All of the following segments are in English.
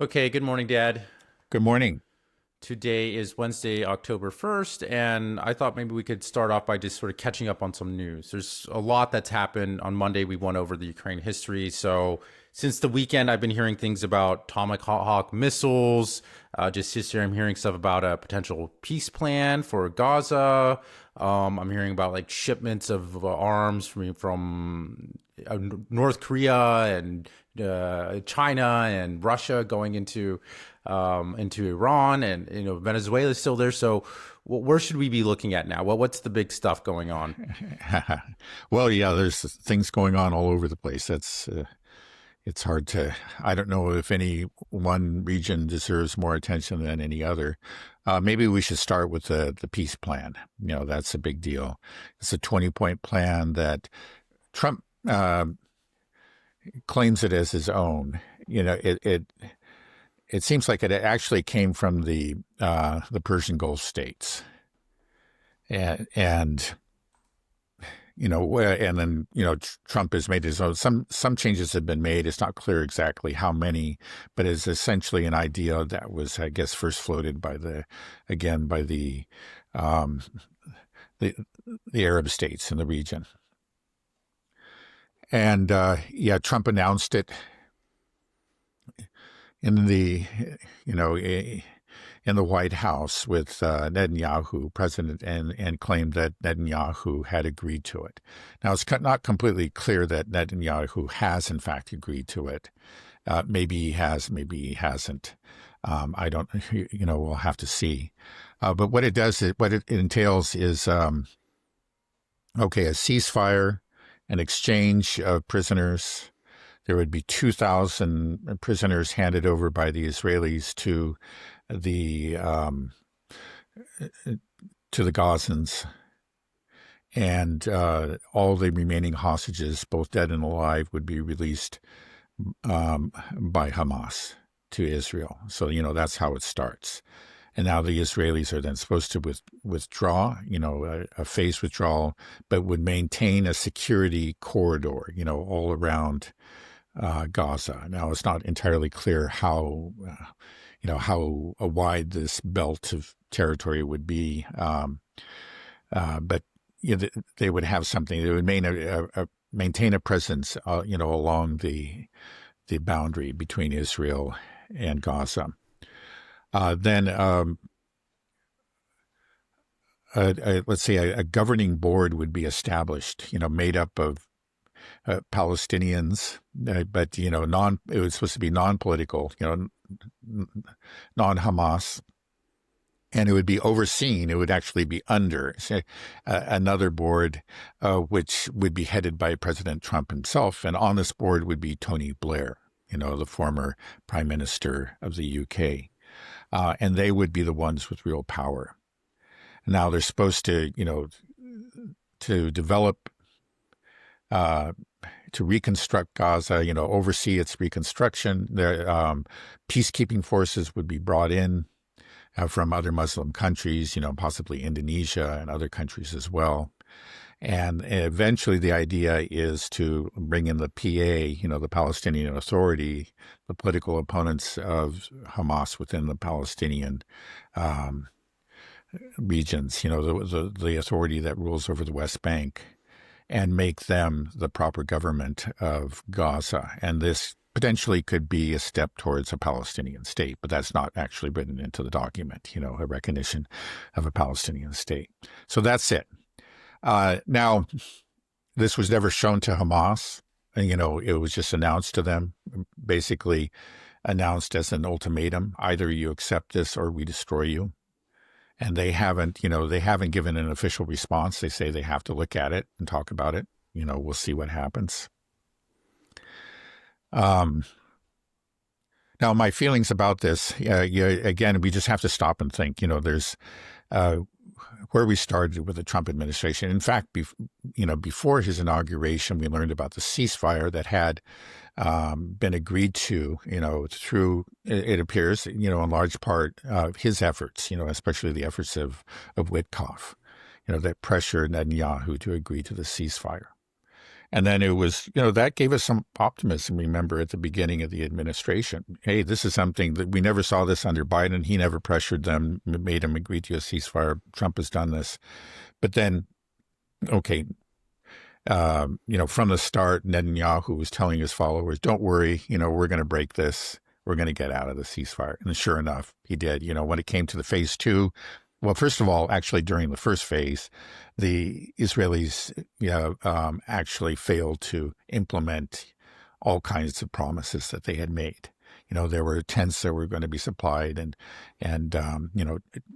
Okay, good morning, Dad. Good morning. Today is Wednesday, October 1st, and I thought maybe we could start off by just sort of catching up on some news. There's a lot that's happened. On Monday, we went over the Ukraine history. So, since the weekend, I've been hearing things about Tomahawk missiles. Just yesterday, I'm hearing stuff about a potential peace plan for Gaza. I'm hearing about like shipments of arms from North Korea and China and Russia going into Iran, and Venezuela is still there. So, where should we be looking at now? What's the big stuff going on? Well, yeah, there's things going on all over the place. It's hard to. I don't know if any one region deserves more attention than any other. Maybe we should start with the peace plan. That's a big deal. It's a 20-point plan that Trump claims it as his own. It seems like it actually came from the Persian Gulf states, and and then Trump has made his own. Some changes have been made. It's not clear exactly how many, but it's essentially an idea that was, I guess, first floated by the um, the Arab states in the region. And yeah, Trump announced it in the you know in the White House with Netanyahu, president, and claimed that Netanyahu had agreed to it. Now, it's not completely clear that Netanyahu has, in fact, agreed to it. Maybe he has, maybe he hasn't. I don't, we'll have to see. But what it does, what it entails is, okay, a ceasefire, an exchange of prisoners. There would be 2,000 prisoners handed over by the Israelis the to the Gazans, and all the remaining hostages, both dead and alive, would be released by Hamas to Israel. So that's how it starts. And now the Israelis are then supposed to withdraw, a phased withdrawal, but would maintain a security corridor, all around Gaza. Now, it's not entirely clear how wide this belt of territory would be, but they would have something. They would maintain a presence, along the boundary between Israel and Gaza. Then, let's say a governing board would be established, made up of Palestinians, but it was supposed to be non-political, non-Hamas, and it would be overseen. It would actually be under another board, which would be headed by President Trump himself, and on this board would be Tony Blair, the former Prime Minister of the UK, and they would be the ones with real power. Now they're supposed to, to develop. To reconstruct Gaza, oversee its reconstruction. The peacekeeping forces would be brought in from other Muslim countries, possibly Indonesia and other countries as well. And eventually the idea is to bring in the PA, the Palestinian Authority, the political opponents of Hamas within the Palestinian regions, the authority that rules over the West Bank, and make them the proper government of Gaza. And this potentially could be a step towards a Palestinian state, but that's not actually written into the document, a recognition of a Palestinian state. So that's it. Now, this was never shown to Hamas. It was just announced to them, basically announced as an ultimatum. Either you accept this or we destroy you. And they haven't given an official response. They say they have to look at it and talk about it. We'll see what happens. Now, my feelings about this, again, we just have to stop and think. There's where we started with the Trump administration. In fact, before his inauguration, we learned about the ceasefire that had been agreed to, through, it appears, in large part, his efforts, especially the efforts of Witkoff, that pressured Netanyahu to agree to the ceasefire. And then it was, that gave us some optimism. Remember at the beginning of the administration, hey, this is something that we never saw this under Biden. He never pressured them, made them agree to a ceasefire. Trump has done this. But then, okay, from the start, Netanyahu was telling his followers, don't worry, we're going to break this. We're going to get out of the ceasefire. And sure enough, he did. When it came to the phase two, well, first of all, actually during the first phase, the Israelis actually failed to implement all kinds of promises that they had made. There were tents that were going to be supplied and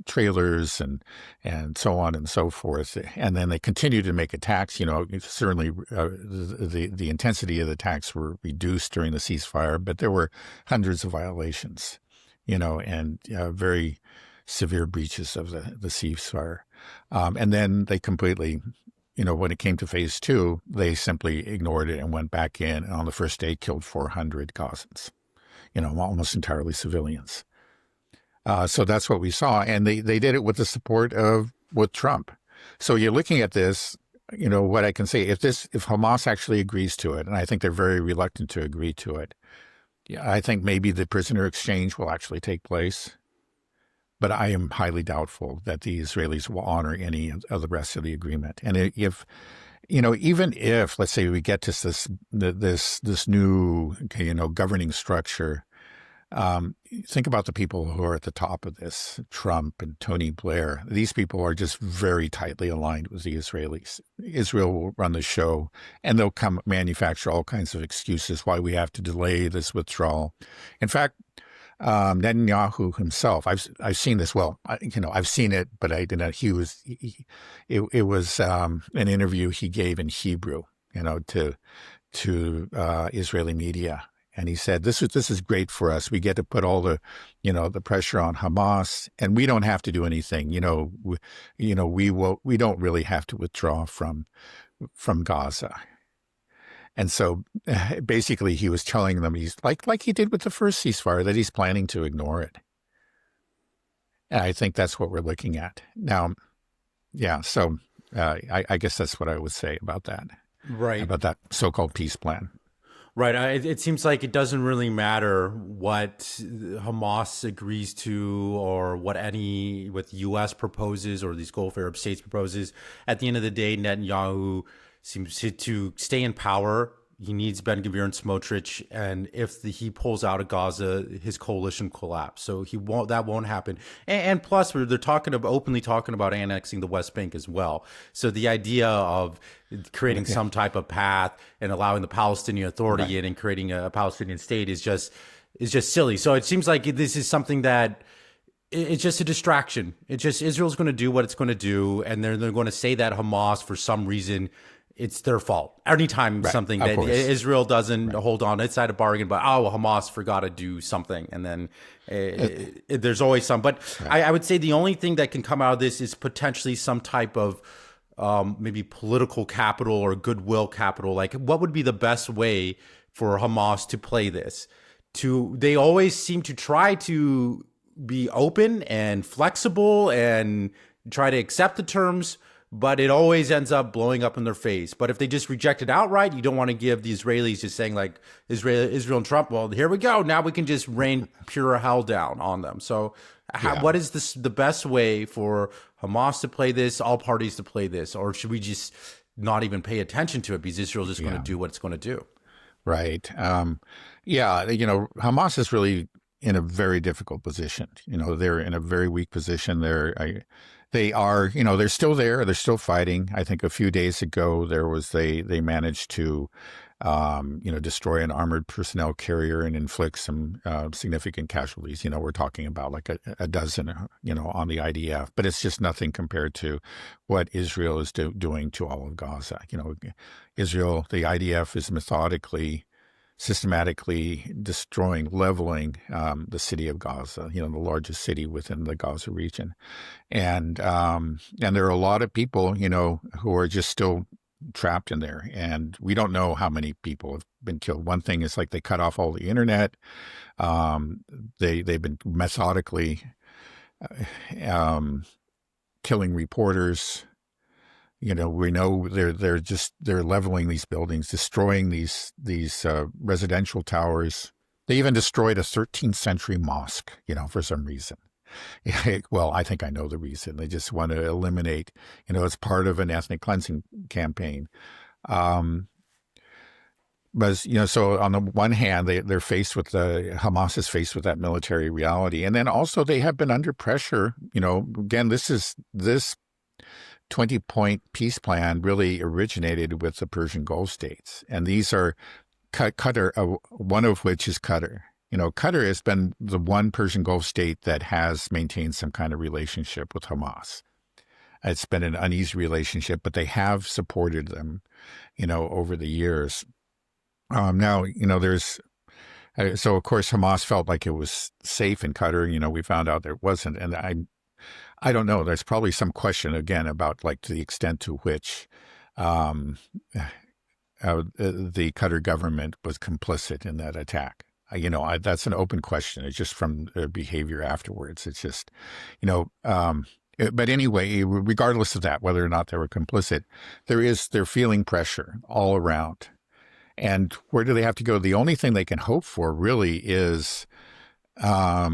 trailers and so on and so forth. And then they continued to make attacks. Certainly the intensity of the attacks were reduced during the ceasefire, but there were hundreds of violations, and very severe breaches of the ceasefire. And then they completely, when it came to phase two, they simply ignored it and went back in. And on the first day, killed 400 Gazans, almost entirely civilians. So that's what we saw. And they did it with the support with Trump. So you're looking at this, what I can say, if Hamas actually agrees to it, and I think they're very reluctant to agree to it, I think maybe the prisoner exchange will actually take place. But I am highly doubtful that the Israelis will honor any of the rest of the agreement. And if, even if, let's say, we get to this new, governing structure, think about the people who are at the top of this, Trump and Tony Blair. These people are just very tightly aligned with the Israelis. Israel will run the show, and they'll manufacture all kinds of excuses why we have to delay this withdrawal. In fact, Netanyahu himself, I've seen this. Well, I've seen it, but I didn't. It was an interview he gave in Hebrew, to Israeli media, and he said, "This is great for us. We get to put all the, the pressure on Hamas, and we don't have to do anything. We don't really have to withdraw from Gaza." And so basically he was telling them he's like he did with the first ceasefire, that he's planning to ignore it. And I think that's what we're looking at now. Yeah. So I guess that's what I would say about that. Right. About that so-called peace plan. Right. It seems like it doesn't really matter what Hamas agrees to or what the U.S. proposes or these Gulf Arab states proposes. At the end of the day, Netanyahu seems to stay in power. He needs Ben-Gvir and Smotrich, and if he pulls out of Gaza, his coalition collapse. So that won't happen. And plus, they're openly talking about annexing the West Bank as well. So the idea of creating some type of path and allowing the Palestinian Authority in and creating a Palestinian state is just silly. So it seems like this is something that it's just a distraction. It's just Israel's going to do what it's going to do, and they're going to say that Hamas, for some reason, it's their fault. Anytime something that Israel doesn't hold on its side of bargain, but Hamas forgot to do something, and then there's always some. But I would say the only thing that can come out of this is potentially some type of maybe political capital or goodwill capital. Like, what would be the best way for Hamas to play this? They always seem to try to be open and flexible and try to accept the terms, but it always ends up blowing up in their face. But if they just reject it outright, you don't want to give the Israelis just saying like Israel and Trump, well, here we go. Now we can just rain pure hell down on them. So what is the best way for Hamas to play this, all parties to play this? Or should we just not even pay attention to it because Israel's just going to do what it's going to do? Right. Hamas is really in a very difficult position. They're in a very weak position. They are, they're still there. They're still fighting. I think a few days ago they managed to, destroy an armored personnel carrier and inflict some significant casualties. We're talking about like a dozen, on the IDF, but it's just nothing compared to what Israel is doing to all of Gaza. Israel, the IDF is systematically destroying, leveling the city of Gaza, the largest city within the Gaza region. And there are a lot of people, who are just still trapped in there. And we don't know how many people have been killed. One thing is like they cut off all the internet. They've been methodically killing reporters, We know they're leveling these buildings, destroying these residential towers. They even destroyed a 13th century mosque, for some reason. Well, I think I know the reason. They just want to eliminate, it's part of an ethnic cleansing campaign. But so on the one hand, they're faced with Hamas is faced with that military reality, and then also they have been under pressure. Again, this 20-point peace plan really originated with the Persian Gulf states, and these are Qatar, one of which is Qatar. Qatar has been the one Persian Gulf state that has maintained some kind of relationship with Hamas. It's been an uneasy relationship, but they have supported them, over the years. Now, there's, so of course Hamas felt like it was safe in Qatar. We found out there wasn't. And I don't know. There's probably some question again about like the extent to which the Qatar government was complicit in that attack. That's an open question. It's just from their behavior afterwards. It's just, but anyway, regardless of that, whether or not they were complicit, they're feeling pressure all around. And where do they have to go? The only thing they can hope for really is a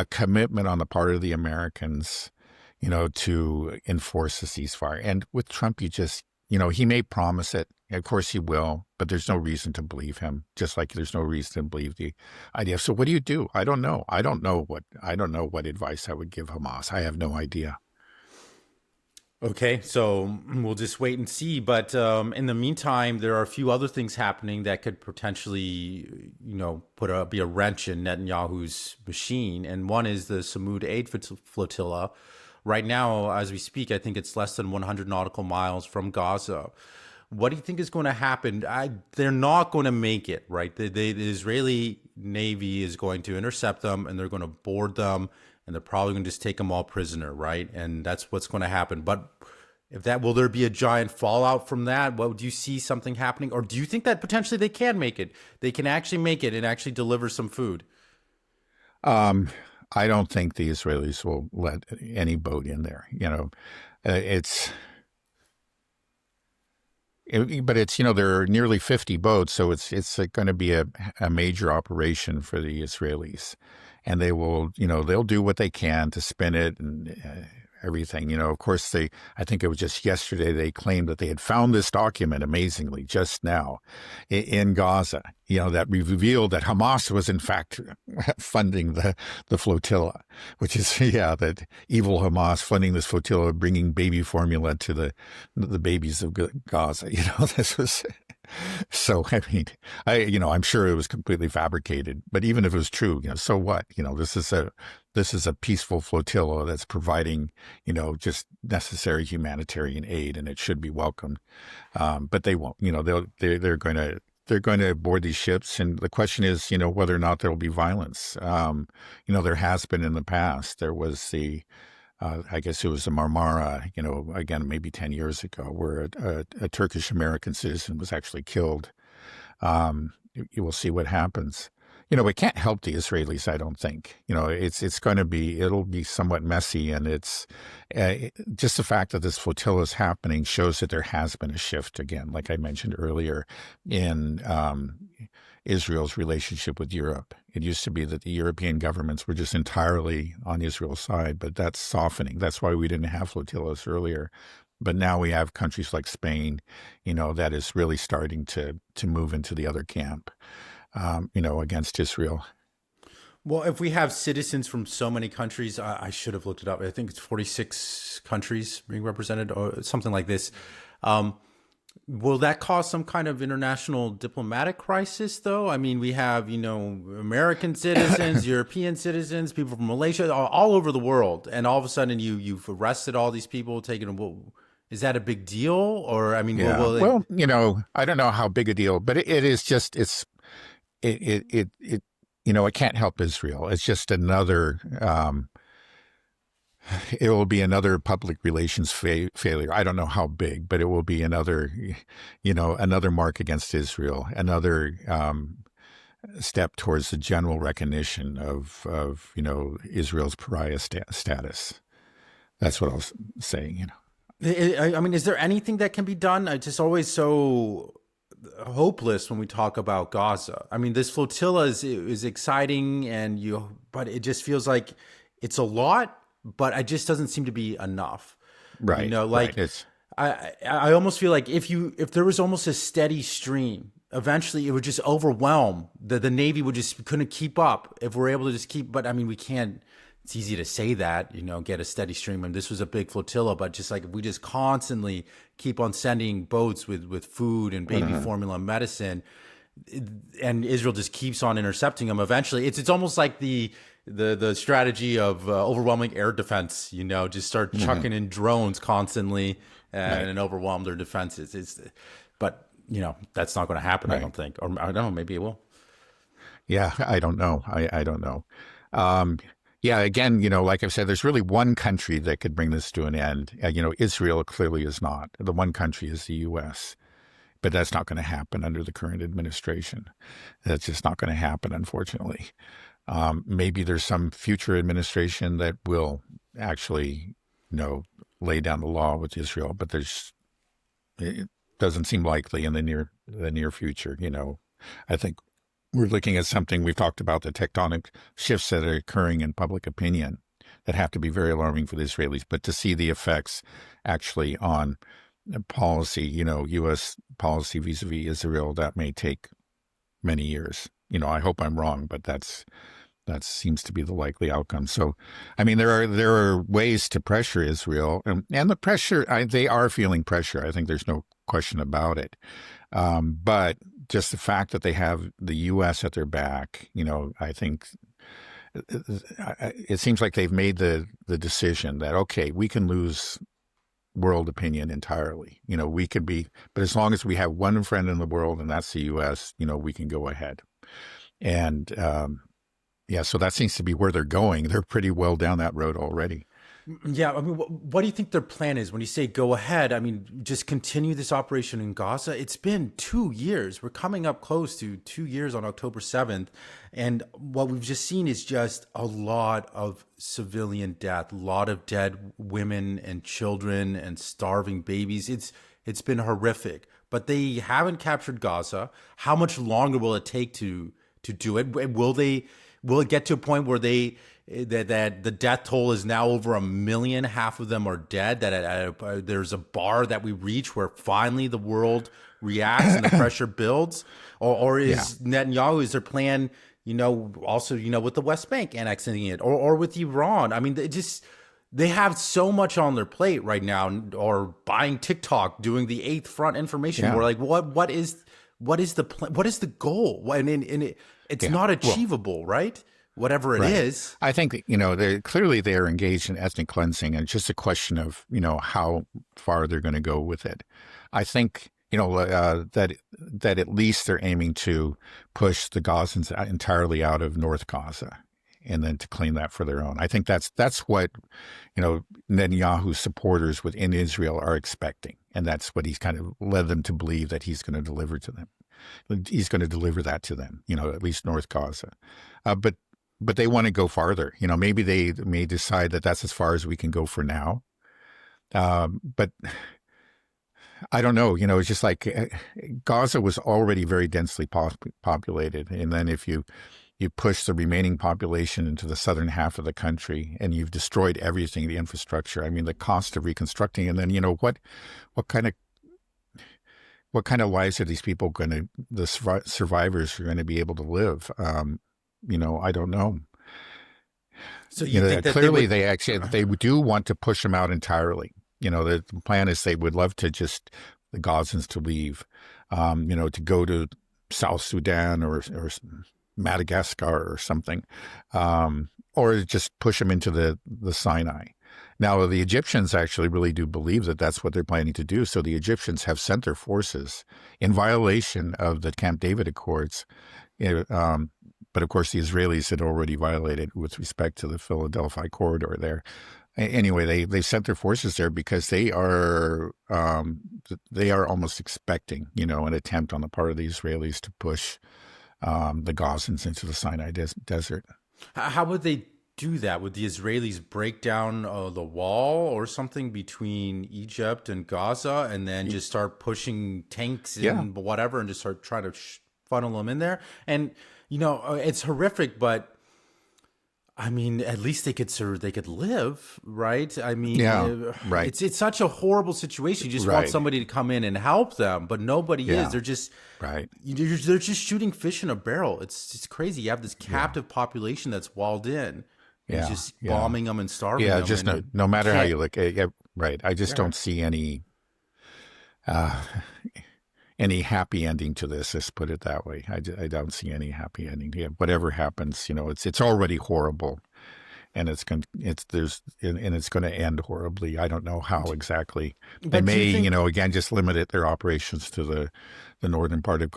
commitment on the part of the Americans, to enforce the ceasefire. And with Trump, he may promise it. Of course he will, but there's no reason to believe him, just like there's no reason to believe the idea. So what do you do? I don't know. I don't know what advice I would give Hamas. I have no idea. Okay, so we'll just wait and see. But in the meantime, there are a few other things happening that could potentially, be a wrench in Netanyahu's machine. And one is the Samud Aid Flotilla. Right now, as we speak, I think it's less than 100 nautical miles from Gaza. What do you think is going to happen? They're not going to make it, right? The Israeli Navy is going to intercept them, and they're going to board them, and they're probably going to just take them all prisoner, right? And that's what's going to happen. But will there be a giant fallout from that? Do you see something happening? Or do you think that potentially they can make it? They can actually make it and actually deliver some food? I don't think the Israelis will let any boat in there. There are nearly 50 boats, so it's going to be a major operation for the Israelis. And they will, they'll do what they can to spin it and everything. Of course, I think it was just yesterday they claimed that they had found this document, amazingly, just now in Gaza, that revealed that Hamas was in fact funding the flotilla, which is, that evil Hamas funding this flotilla, bringing baby formula to the babies of Gaza. This was... So, I mean, I'm sure it was completely fabricated, but even if it was true, so what? This is a peaceful flotilla that's providing, just necessary humanitarian aid, and it should be welcomed. But they won't. They're going to board these ships, and the question is, whether or not there will be violence. There has been in the past. There was I guess it was the Marmara, again, maybe 10 years ago, where a Turkish-American citizen was actually killed. You will see what happens. It can't help the Israelis, I don't think. It'll be somewhat messy, and it's just the fact that this flotilla is happening shows that there has been a shift again, like I mentioned earlier, in Israel's relationship with Europe. It used to be that the European governments were just entirely on Israel's side, but that's softening. That's why we didn't have flotillas earlier. But now we have countries like Spain, that is really starting to move into the other camp, against Israel. Well, if we have citizens from so many countries, I should have looked it up. I think it's 46 countries being represented or something like this. Will that cause some kind of international diplomatic crisis, though? I mean, we have, American citizens, European citizens, people from Malaysia, all over the world. And all of a sudden you've arrested all these people, taken them. Is that a big deal? Or, I mean, I don't know how big a deal, but it is just, it can't help Israel. It's just another, it will be another public relations failure. I don't know how big, but it will be another mark against Israel, another step towards the general recognition of Israel's pariah status. That's what I was saying. I mean, is there anything that can be done? It's just always so hopeless when we talk about Gaza. I mean, this flotilla is exciting, but it just feels like it's a lot, but it just doesn't seem to be enough. Right, right. Like I almost feel like if there was almost a steady stream, eventually it would just overwhelm. The Navy would just couldn't keep up if we're able to just keep. But I mean, we can't. It's easy to say that, get a steady stream. And this was a big flotilla, but just like if we just constantly keep on sending boats with food and baby formula and medicine, and Israel just keeps on intercepting them. Eventually, it's almost like the strategy of overwhelming air defense. Just start chucking in drones constantly and overwhelm their defenses. But that's not going to happen. I don't think, or I don't know. Maybe it will. Yeah, I don't know. I don't know. Yeah, again, like I've said, there's really one country that could bring this to an end. Israel clearly is not. The one country is the U.S., but that's not going to happen under the current administration. That's just not going to happen, unfortunately. Maybe there's some future administration that will actually, lay down the law with Israel, but it doesn't seem likely in the near future. I think we're looking at something we've talked about, the tectonic shifts that are occurring in public opinion that have to be very alarming for the Israelis. But to see the effects actually on policy, U.S. policy vis-a-vis Israel, that may take many years. I hope I'm wrong, but that seems to be the likely outcome. So, I mean, there are ways to pressure Israel, and the pressure, they are feeling pressure. I think there's no question about it. But just the fact that they have the U.S. at their back, I think it seems like they've made the decision that, okay, we can lose world opinion entirely. We could be, but as long as we have one friend in the world, and that's the U.S., we can go ahead. And so that seems to be where they're going. They're pretty well down that road already. Yeah, I mean, what do you think their plan is when you say go ahead? I mean, just continue this operation in Gaza. It's been 2 years. We're coming up close to 2 years on October 7th. And what we've just seen is just a lot of civilian death, a lot of dead women and children and starving babies. It's been horrific. But they haven't captured Gaza. How much longer will it take to do it? Will it get to a point where that the death toll is now over 1 million, half of them are dead, there's a bar that we reach where finally the world reacts and the pressure builds? Or is Netanyahu, is their plan, also, with the West Bank annexing it or with Iran? I mean, they have so much on their plate right now, or buying TikTok, doing the Eighth Front information war. Like, what is the plan? What is the goal? It's not achievable, right? Whatever it is. I think, clearly they are engaged in ethnic cleansing, and it's just a question of, how far they're going to go with it. I think, that at least they're aiming to push the Gazans entirely out of North Gaza and then to claim that for their own. I think that's what, Netanyahu's supporters within Israel are expecting. And that's what he's kind of led them to believe that he's going to deliver to them. He's going to deliver that to them, at least North Gaza. But they want to go farther. Maybe they may decide that that's as far as we can go for now. But I don't know. It's just like Gaza was already very densely populated. And then if you push the remaining population into the southern half of the country and you've destroyed everything, the infrastructure, I mean, the cost of reconstructing, and then, what kind of lives are these people the survivors are going to be able to live? I don't know. So you think that clearly they do want to push them out entirely. The plan is they would love to just the Gazans to leave, to go to South Sudan or Madagascar or something, or just push them into the Sinai. Now, the Egyptians actually really do believe that that's what they're planning to do. So the Egyptians have sent their forces in violation of the Camp David Accords. But of course, the Israelis had already violated with respect to the Philadelphia corridor there. Anyway, they sent their forces there because they are almost expecting, an attempt on the part of the Israelis to push the Gazans into the Sinai desert. How would they do that? Would the Israelis break down the wall or something between Egypt and Gaza, and then just start pushing tanks and whatever, and just start trying to funnel them in there? And it's horrific, but I mean, at least they could live, right? I mean, right. It's such a horrible situation. You just want somebody to come in and help them, but nobody is. They're just they're just shooting fish in a barrel. It's crazy. You have this captive population that's walled in, and just bombing them and starving them. Yeah, just no matter how you look, right. I just don't see any happy ending to this. Let's put it that way. I don't see any happy ending. Whatever happens, it's already horrible, and it's going to end horribly. I don't know how exactly. They may, again, just limit their operations to the northern part of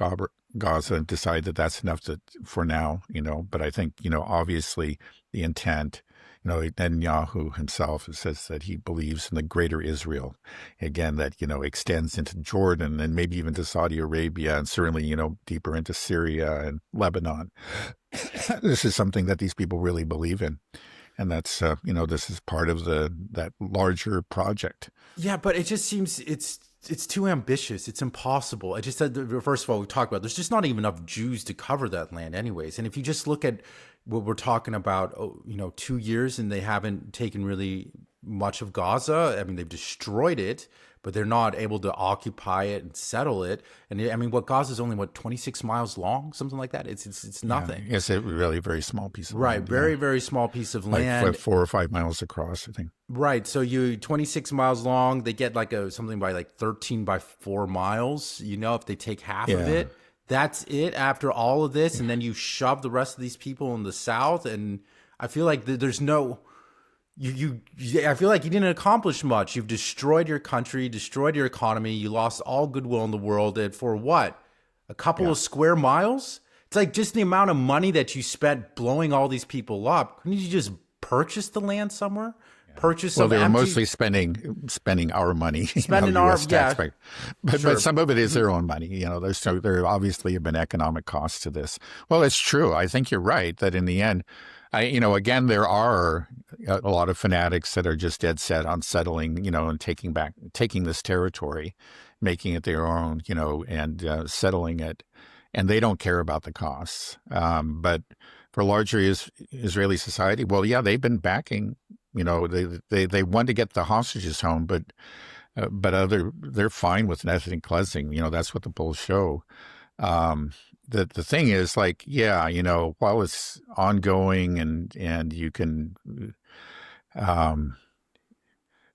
Gaza and decide that that's enough for now. But I think obviously the intent. Netanyahu himself says that he believes in the greater Israel, again, that, extends into Jordan and maybe even to Saudi Arabia and certainly, deeper into Syria and Lebanon. This is something that these people really believe in. And that's, this is part of that larger project. Yeah, but it just seems it's too ambitious. It's impossible. I just said, first of all, we talked about there's just not even enough Jews to cover that land anyways. And if you just look at what we're talking about, 2 years and they haven't taken really much of Gaza. I mean, they've destroyed it, but they're not able to occupy it and settle it. And I mean, Gaza is only 26 miles long, something like that. It's nothing. Yeah, it's a really very small piece of land. Right, very, very small piece of land. Like 4 or 5 miles across, I think. Right. So 26 miles long, they get something by 13 by 4 miles, if they take half of it. That's it after all of this. And then you shove the rest of these people in the south. And I feel like there's no, I feel like you didn't accomplish much. You've destroyed your country, destroyed your economy. You lost all goodwill in the world. And for what? A couple of square miles? It's like just the amount of money that you spent blowing all these people up. Couldn't you just purchase the land somewhere? Purchase some they were mostly spending our money, spending our taxpayer. But some of it is their own money. There obviously have been economic costs to this. Well, it's true. I think you're right that in the end, again, there are a lot of fanatics that are just dead set on settling, and taking this territory, making it their own, and settling it, and they don't care about the costs. But for larger Israeli society, well, they've been backing. They want to get the hostages home, but they're fine with ethnic cleansing. That's what the polls show. The thing is, while it's ongoing and you can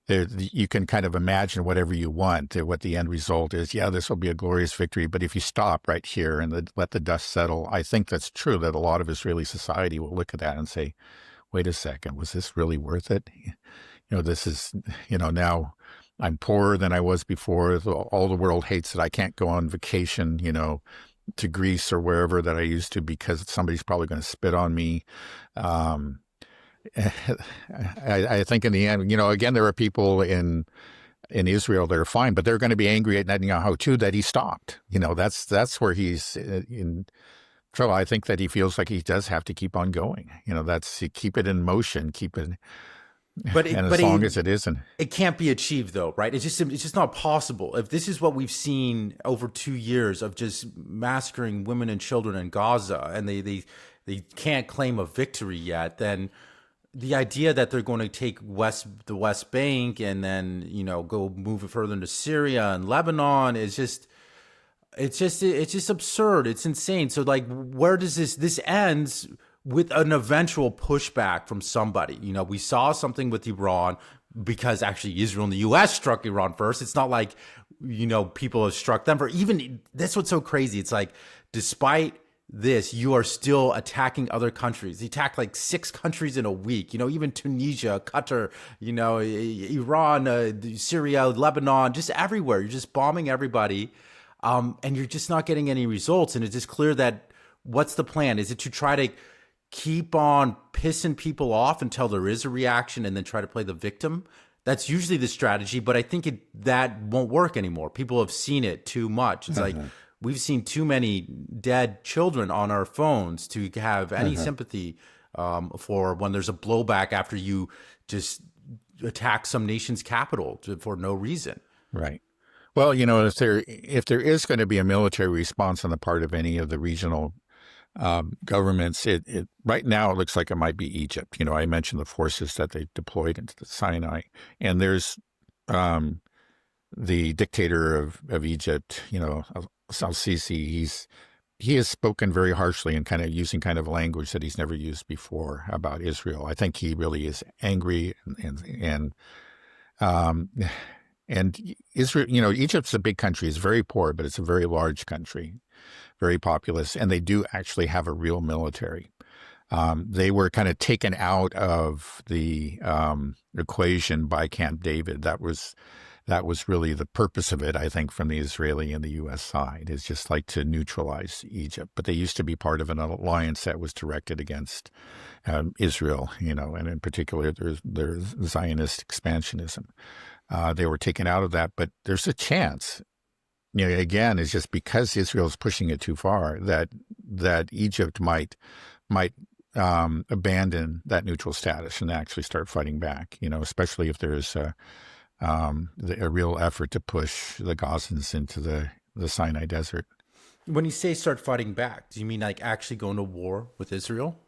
you can kind of imagine whatever you want, what the end result is. This will be a glorious victory. But if you stop right here and let the dust settle, I think that's true that a lot of Israeli society will look at that and say, wait a second, was this really worth it? This is, now I'm poorer than I was before. All the world hates that I can't go on vacation, to Greece or wherever that I used to because somebody's probably going to spit on me. I think in the end, again, there are people in Israel that are fine, but they're going to be angry at Netanyahu too that he stopped. That's where he's in trouble. I think that he feels like he does have to keep on going. That's keep it in motion, keep it. But as long as it isn't, it can't be achieved though, right? It's just not possible. If this is what we've seen over 2 years of just massacring women and children in Gaza, and they can't claim a victory yet, then the idea that they're going to take the West Bank and then go move it further into Syria and Lebanon is just. It's just absurd. It's insane. So where does this ends with an eventual pushback from somebody? We saw something with Iran because actually Israel and the U.S. struck Iran first. It's not like, people have struck them for even. That's what's so crazy. It's like, despite this, you are still attacking other countries. They attacked 6 countries in a week, even Tunisia, Qatar, Iran, Syria, Lebanon, just everywhere. You're just bombing everybody. And you're just not getting any results. And it's just clear that what's the plan? Is it to try to keep on pissing people off until there is a reaction and then try to play the victim? That's usually the strategy, but I think that won't work anymore. People have seen it too much. It's like we've seen too many dead children on our phones to have any sympathy for when there's a blowback after you just attack some nation's capital for no reason. Right. Well, if there is going to be a military response on the part of any of the regional governments, it right now it looks like it might be Egypt. I mentioned the forces that they deployed into the Sinai, and there's the dictator of Egypt, Al-Sisi. He has spoken very harshly and kind of using kind of language that he's never used before about Israel. I think he really is angry and Israel, Egypt's a big country. It's very poor, but it's a very large country, very populous, and they do actually have a real military. They were kind of taken out of the equation by Camp David. That was really the purpose of it, I think, from the Israeli and the U.S. side, is just like to neutralize Egypt. But they used to be part of an alliance that was directed against Israel, and in particular, there's Zionist expansionism. They were taken out of that, but there's a chance, again, it's just because Israel is pushing it too far that Egypt might abandon that neutral status and actually start fighting back, especially if there's a real effort to push the Gazans into the Sinai Desert. When you say start fighting back, do you mean like actually going to war with Israel?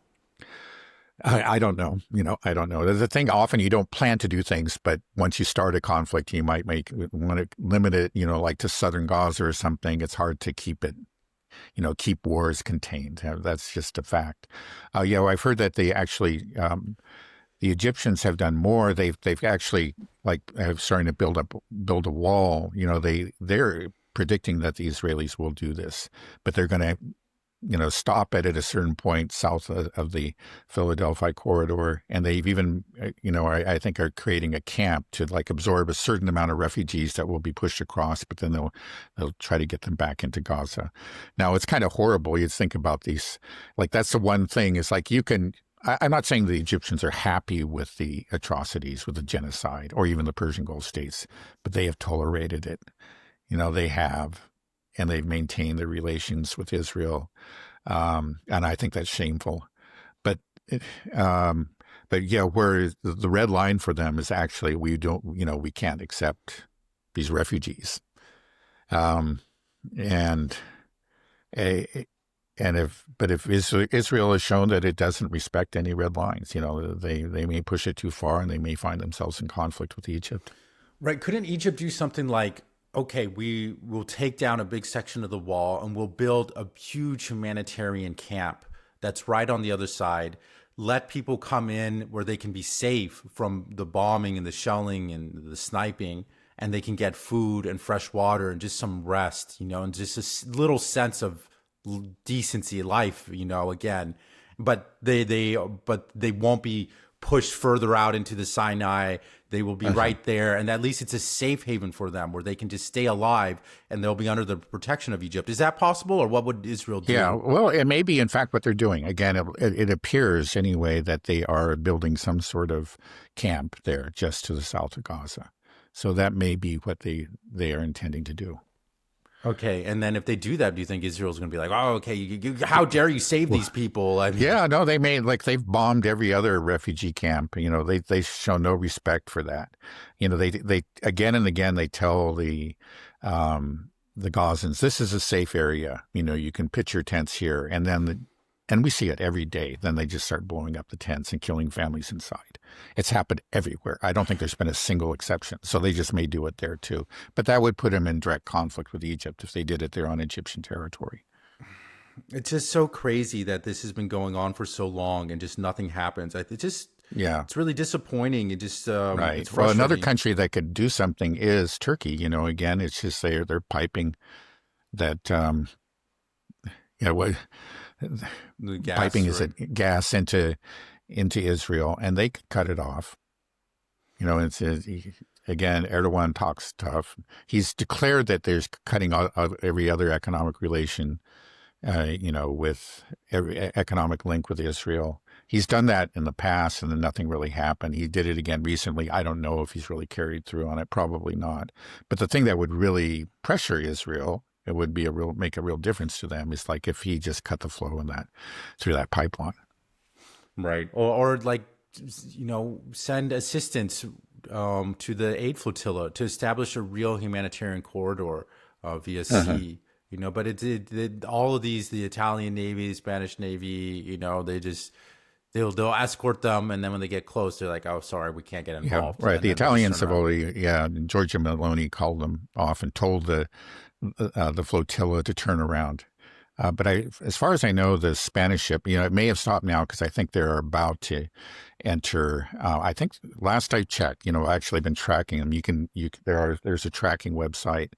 I don't know. I don't know. The thing, often you don't plan to do things, but once you start a conflict, you might want to limit it, like to southern Gaza or something. It's hard to keep it, keep wars contained. That's just a fact. I've heard that they actually, the Egyptians have done more. They've actually have starting to build a wall. They're predicting that the Israelis will do this, but they're going to stop it at a certain point south of the Philadelphia corridor. And they've even, I think are creating a camp to absorb a certain amount of refugees that will be pushed across, but then they'll try to get them back into Gaza. Now, it's kind of horrible. You think about these, that's the one thing is I'm not saying the Egyptians are happy with the atrocities, with the genocide, or even the Persian Gulf states, but they have tolerated it. They have. And they've maintained their relations with Israel, and I think that's shameful. But where the red line for them is actually we can't accept these refugees, and if Israel has shown that it doesn't respect any red lines, they may push it too far and they may find themselves in conflict with Egypt. Right? Couldn't Egypt do something like, okay, we will take down a big section of the wall and we'll build a huge humanitarian camp that's right on the other side. Let people come in where they can be safe from the bombing and the shelling and the sniping, and they can get food and fresh water and just some rest, and just a little sense of decency, life, again. But they won't be pushed further out into the Sinai. They will be right there, and at least it's a safe haven for them where they can just stay alive and they'll be under the protection of Egypt. Is that possible, or what would Israel do? Yeah, well, it may be, in fact, what they're doing. Again, it appears anyway that they are building some sort of camp there just to the south of Gaza. So that may be what they are intending to do. Okay, and then if they do that, do you think Israel's going to be like, oh, okay, how dare you save these people? Yeah, no, they may, they've bombed every other refugee camp. They show no respect for that. They again and again, they tell the Gazans, this is a safe area. You can pitch your tents here. And we see it every day. Then they just start blowing up the tents and killing families inside. It's happened everywhere. I don't think there's been a single exception. So they just may do it there too. But that would put them in direct conflict with Egypt if they did it there on Egyptian territory. It's just so crazy that this has been going on for so long and just nothing happens. It's really disappointing. It just right. It's well, another country that could do something is Turkey. Again, it's just they're piping that piping is it gas into Israel, and they could cut it off. It's again, Erdogan talks tough. He's declared that there's cutting out every other economic relation, with every economic link with Israel. He's done that in the past, and then nothing really happened. He did it again recently. I don't know if he's really carried through on it. Probably not. But the thing that would really pressure Israel, it would be make a real difference to them, is if he just cut the flow through that pipeline. Right. Or like, send assistance to the aid flotilla to establish a real humanitarian corridor via sea. But all of these, the Italian Navy, Spanish Navy, they'll escort them, and then when they get close, they're like, "Oh, sorry, we can't get Yeah, involved." right. And The then they'll just Italians turn have around. already, Giorgia Meloni called them off and told the flotilla to turn around. But as far as I know, the Spanish ship, it may have stopped now because I think they're about to enter. I think last I checked, I've actually been tracking them. There's a tracking website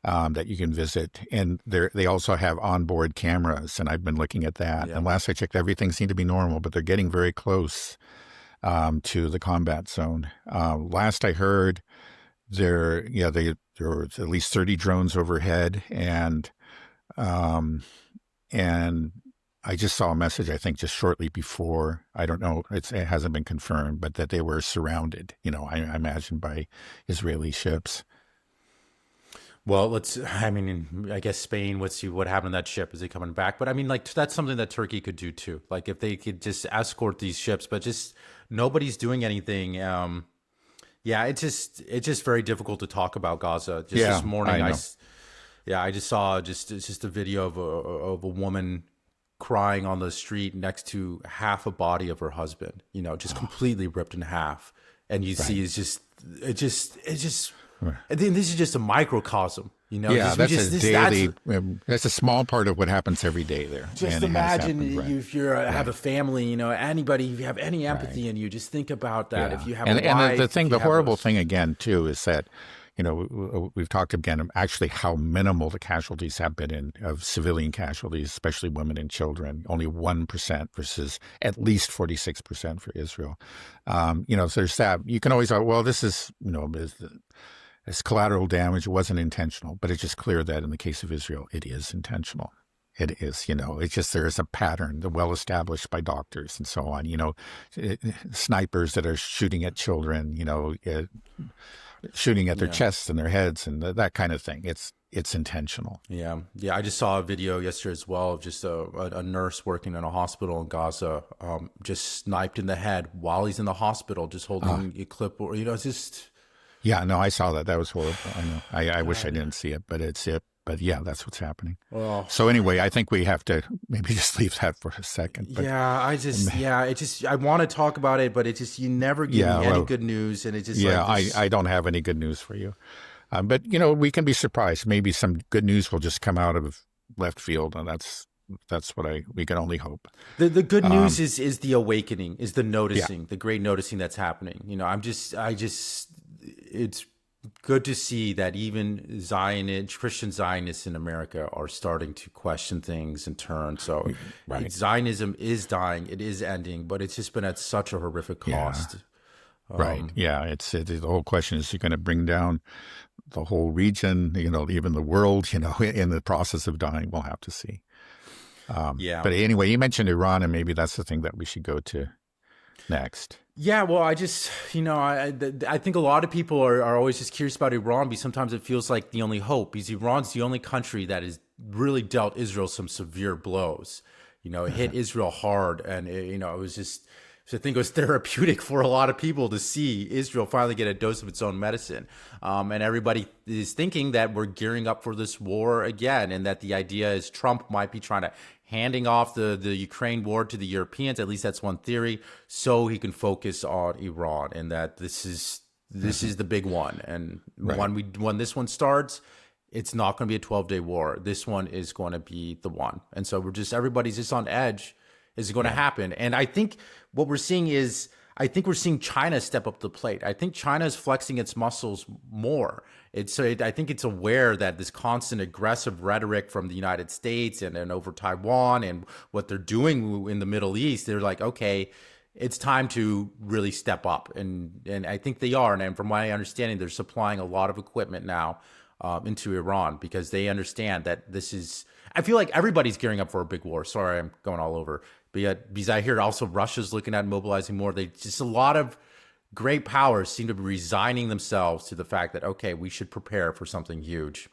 that you can visit, and they also have onboard cameras, and I've been looking at that. Yeah. And last I checked, everything seemed to be normal, but they're getting very close to the combat zone. Last I heard, there were at least 30 drones overhead, and I just saw a message, I think, just shortly before. I don't know, it hasn't been confirmed, but that they were surrounded, I imagine, by Israeli ships. Well, I guess Spain, let's see what happened to that ship. Is it coming back? But I mean, like, that's something that Turkey could do too. Like, if they could just escort these ships, but just nobody's doing anything. Yeah, it's just very difficult to talk about Gaza. Just Yeah, this morning, I know. I just saw it's just a video of a woman crying on the street next to half a body of her husband, just completely ripped in half. And you see, it's just, Right. I think this is just a microcosm, Yeah, that's a small part of what happens every day there. Just and it has imagine happened, right. if you have a family, anybody, if you have any empathy in you, just think about that. Yeah. If you have and, a wife, the horrible thing again too is that we've talked again actually how minimal the casualties have been of civilian casualties, especially women and children. Only 1% versus at least 46% for Israel. So there's that. You can always well, this is it's collateral damage. It wasn't intentional, but it's just clear that in the case of Israel, it is intentional. It is, it's just there is a pattern, well established by doctors and so on. Snipers that are shooting at children, shooting at their chests and their heads and that kind of thing. It's intentional. Yeah. I just saw a video yesterday as well of just a nurse working in a hospital in Gaza, just sniped in the head while he's in the hospital, just holding a clip, or it's just. Yeah, no, I saw that. That was horrible. I know. I wish I didn't see it, but it's it. But yeah, that's what's happening. Well, so anyway, I think we have to maybe just leave that for a second. But, I want to talk about it, but you never give me any good news, and it just I don't have any good news for you. But we can be surprised. Maybe some good news will just come out of left field, and that's what we can only hope. The good news is the awakening, is the noticing, the great noticing that's happening. It's good to see that even Christian Zionists in America are starting to question things and turn. So Zionism is dying, it is ending, but it's just been at such a horrific cost. Right. Yeah. The whole question is, you're going to bring down the whole region, even the world, in the process of dying. We'll have to see. But anyway, you mentioned Iran, and maybe that's the thing that we should go to next. Yeah, well, I just, I think a lot of people are always just curious about Iran, because sometimes it feels like the only hope, because Iran's the only country that has really dealt Israel some severe blows. It hit Israel hard, and it was just, so I think it was therapeutic for a lot of people to see Israel finally get a dose of its own medicine. And everybody is thinking that we're gearing up for this war again, and that the idea is Trump might be trying to handing off the Ukraine war to the Europeans. At least that's one theory, so he can focus on Iran, and that this is the big one. And when this one starts, it's not going to be a 12-day war. This one is going to be the one. And so everybody's just on edge. Is it going to happen? And I think what we're seeing is, I think we're seeing China step up to the plate. I think China is flexing its muscles more. I think it's aware that this constant aggressive rhetoric from the United States and over Taiwan and what they're doing in the Middle East, they're like, okay, it's time to really step up. And I think they are. And from my understanding, they're supplying a lot of equipment now into Iran, because they understand that this is, I feel like everybody's gearing up for a big war. Sorry, I'm going all over. But yet, because I hear also Russia's looking at mobilizing more. Just a lot of great powers seem to be resigning themselves to the fact that, okay, we should prepare for something huge.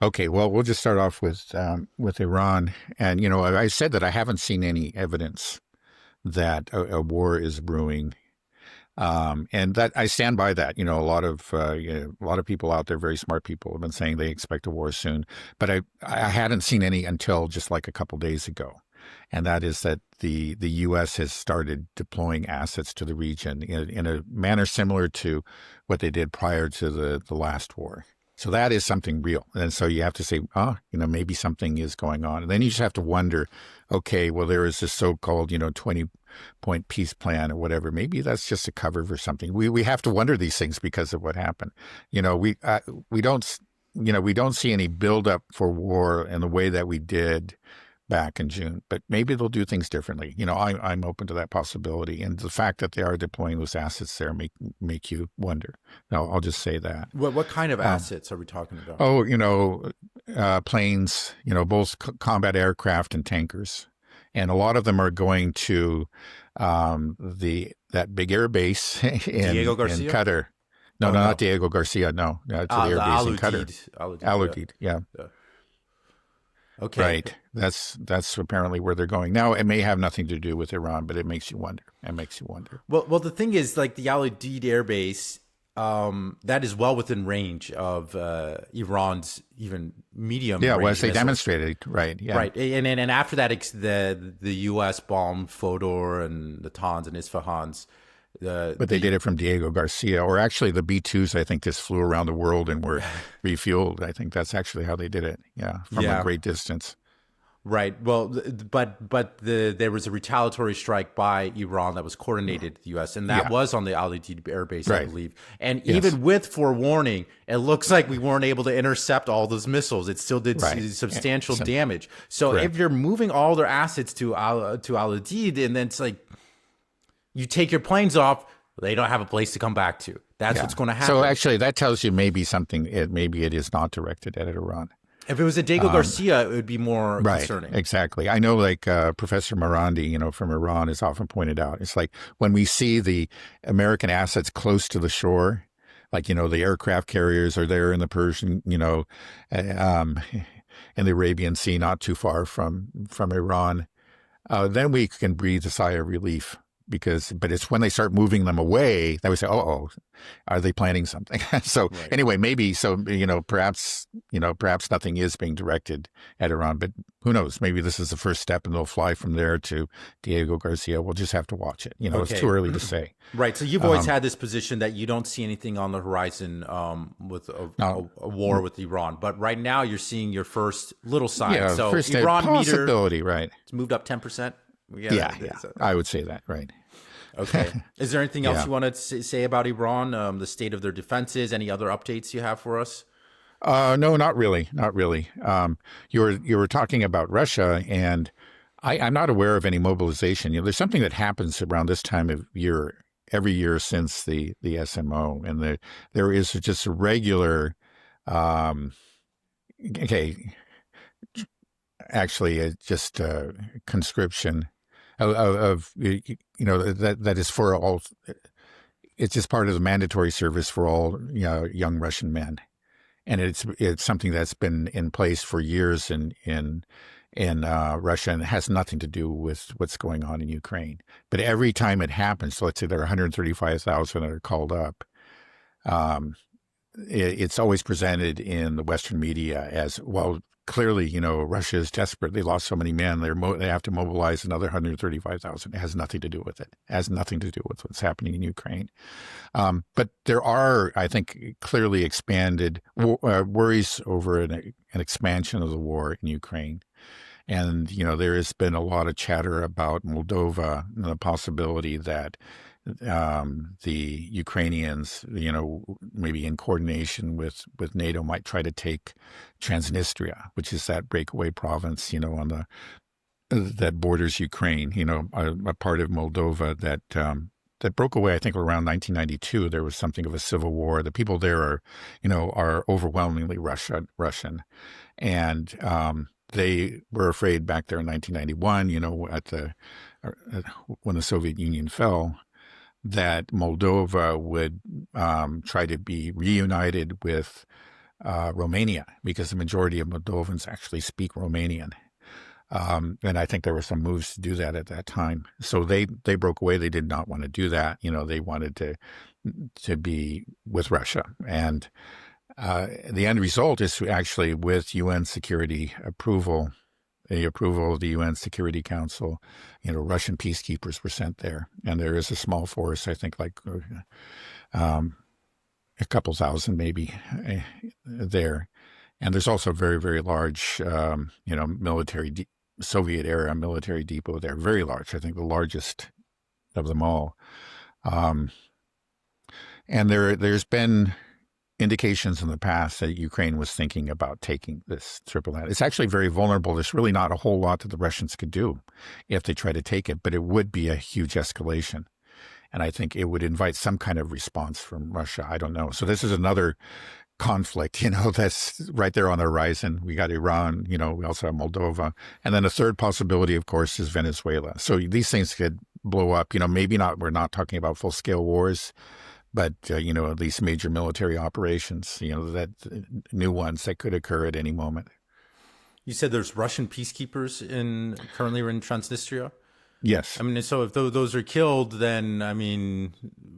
Okay, well, we'll just start off with Iran. And, I said that I haven't seen any evidence that a war is brewing. And that I stand by that. A lot of people out there, very smart people, have been saying they expect a war soon. But I hadn't seen any until just like a couple days ago, and that is that the U.S. has started deploying assets to the region in a manner similar to what they did prior to the last war. So that is something real. And so you have to say, maybe something is going on. And then you just have to wonder, okay, well, there is this so-called, 20-point peace plan or whatever. Maybe that's just a cover for something. We have to wonder these things because of what happened. We don't see any buildup for war in the way that we did back in June, but maybe they'll do things differently. I'm open to that possibility. And the fact that they are deploying those assets there make you wonder. No, I'll just say that. What kind of assets are we talking about? Planes, both combat aircraft and tankers. And a lot of them are going to that big air base in Qatar. No, not Diego Garcia. No, to the air base in Qatar. Al-Udeid, yeah. Okay. Right. That's apparently where they're going. Now, it may have nothing to do with Iran, but it makes you wonder. Well, the thing is, like the Al-Udeid air base, that is well within range of Iran's even medium. Yeah, well, as they missiles. demonstrated, right? Yeah, right. And after that, the U.S. bombed Fodor and Natanz and Isfahans. But they did it from Diego Garcia, or actually the B-2s, I think, just flew around the world and were refueled. I think that's actually how they did it. Yeah, from a great distance. Right. Well, but there was a retaliatory strike by Iran that was coordinated to the U.S., and that was on the Al-Udeid air base, I believe. And even with forewarning, it looks like we weren't able to intercept all those missiles. It still did substantial damage. So if you're moving all their assets to Al-Udeid, and then it's like you take your planes off, they don't have a place to come back to. That's what's going to happen. So actually, that tells you maybe maybe it is not directed at Iran. If it was a Diego Garcia, it would be more concerning. Exactly. I know, like Professor Marandi, from Iran, has often pointed out, it's like when we see the American assets close to the shore, like, the aircraft carriers are there in the Persian, in the Arabian Sea, not too far from Iran, then we can breathe a sigh of relief. But it's when they start moving them away that we say, oh, are they planning something? So anyway, maybe perhaps nothing is being directed at Iran, but who knows? Maybe this is the first step, and they'll fly from there to Diego Garcia. We'll just have to watch it. It's too early to say. Right. So you've always had this position that you don't see anything on the horizon with a war with Iran, but right now you're seeing your first little sign. Yeah, so first Iran possibility, meter, right? It's moved up 10%. Yeah, I would say that, right. Okay. Is there anything else you want to say about Iran, the state of their defenses, any other updates you have for us? No, not really. You were talking about Russia, and I'm not aware of any mobilization. There's something that happens around this time of year, every year since the SMO, and there is just a regular, conscription of that is for all. It's just part of the mandatory service for all young Russian men, and it's something that's been in place for years in Russia, and it has nothing to do with what's going on in Ukraine. But every time it happens, so let's say there are 135,000 that are called up. It's always presented in the Western media as, well, clearly, Russia is desperate. They lost so many men. They have to mobilize another 135,000. It has nothing to do with it. It has nothing to do with what's happening in Ukraine. But there are, I think, clearly expanded worries over an expansion of the war in Ukraine. And, there has been a lot of chatter about Moldova and the possibility that the Ukrainians, maybe in coordination with NATO, might try to take Transnistria, which is that breakaway province, that borders Ukraine, a part of Moldova that broke away, I think, around 1992. There was something of a civil war. The people there are overwhelmingly Russian. And they were afraid back there in 1991, when the Soviet Union fell, that Moldova would try to be reunited with Romania, because the majority of Moldovans actually speak Romanian. And I think there were some moves to do that at that time. So they broke away. They did not want to do that. They wanted to be with Russia. And the end result is actually with UN security approval, the approval of the UN Security Council, Russian peacekeepers were sent there. And there is a small force, I think like a couple thousand maybe there. And there's also a very, very large, military, Soviet era military depot there, very large, I think the largest of them all. And there's been indications in the past that Ukraine was thinking about taking this triple land. It's actually very vulnerable. There's really not a whole lot that the Russians could do if they try to take it, but it would be a huge escalation. And I think it would invite some kind of response from Russia. I don't know. So this is another conflict, that's right there on the horizon. We got Iran, we also have Moldova. And then a third possibility, of course, is Venezuela. So these things could blow up, maybe not, we're not talking about full scale wars, but, at least major military operations, that new ones that could occur at any moment. You said there's Russian peacekeepers currently in Transnistria? Yes. I mean, so if those are killed, then,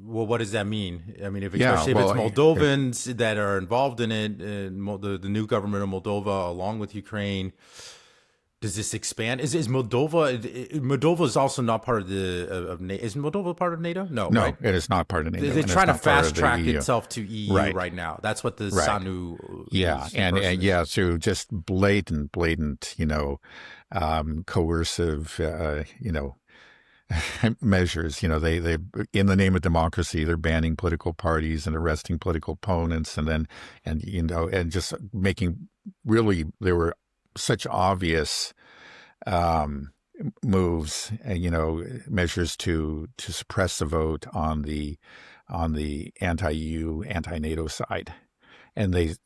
well, what does that mean? I mean, especially if it's Moldovans that are involved in it, the new government of Moldova, along with Ukraine, does this expand? Is Moldova is also not part of NATO? Isn't Moldova part of NATO? No, right? It is not part of NATO. They're trying to fast track itself to EU right now. That's what the SANU. So just blatant, coercive, measures. They in the name of democracy, they're banning political parties and arresting political opponents, and just making really there were such obvious moves and measures to suppress the vote on the anti-EU, anti-NATO side. And we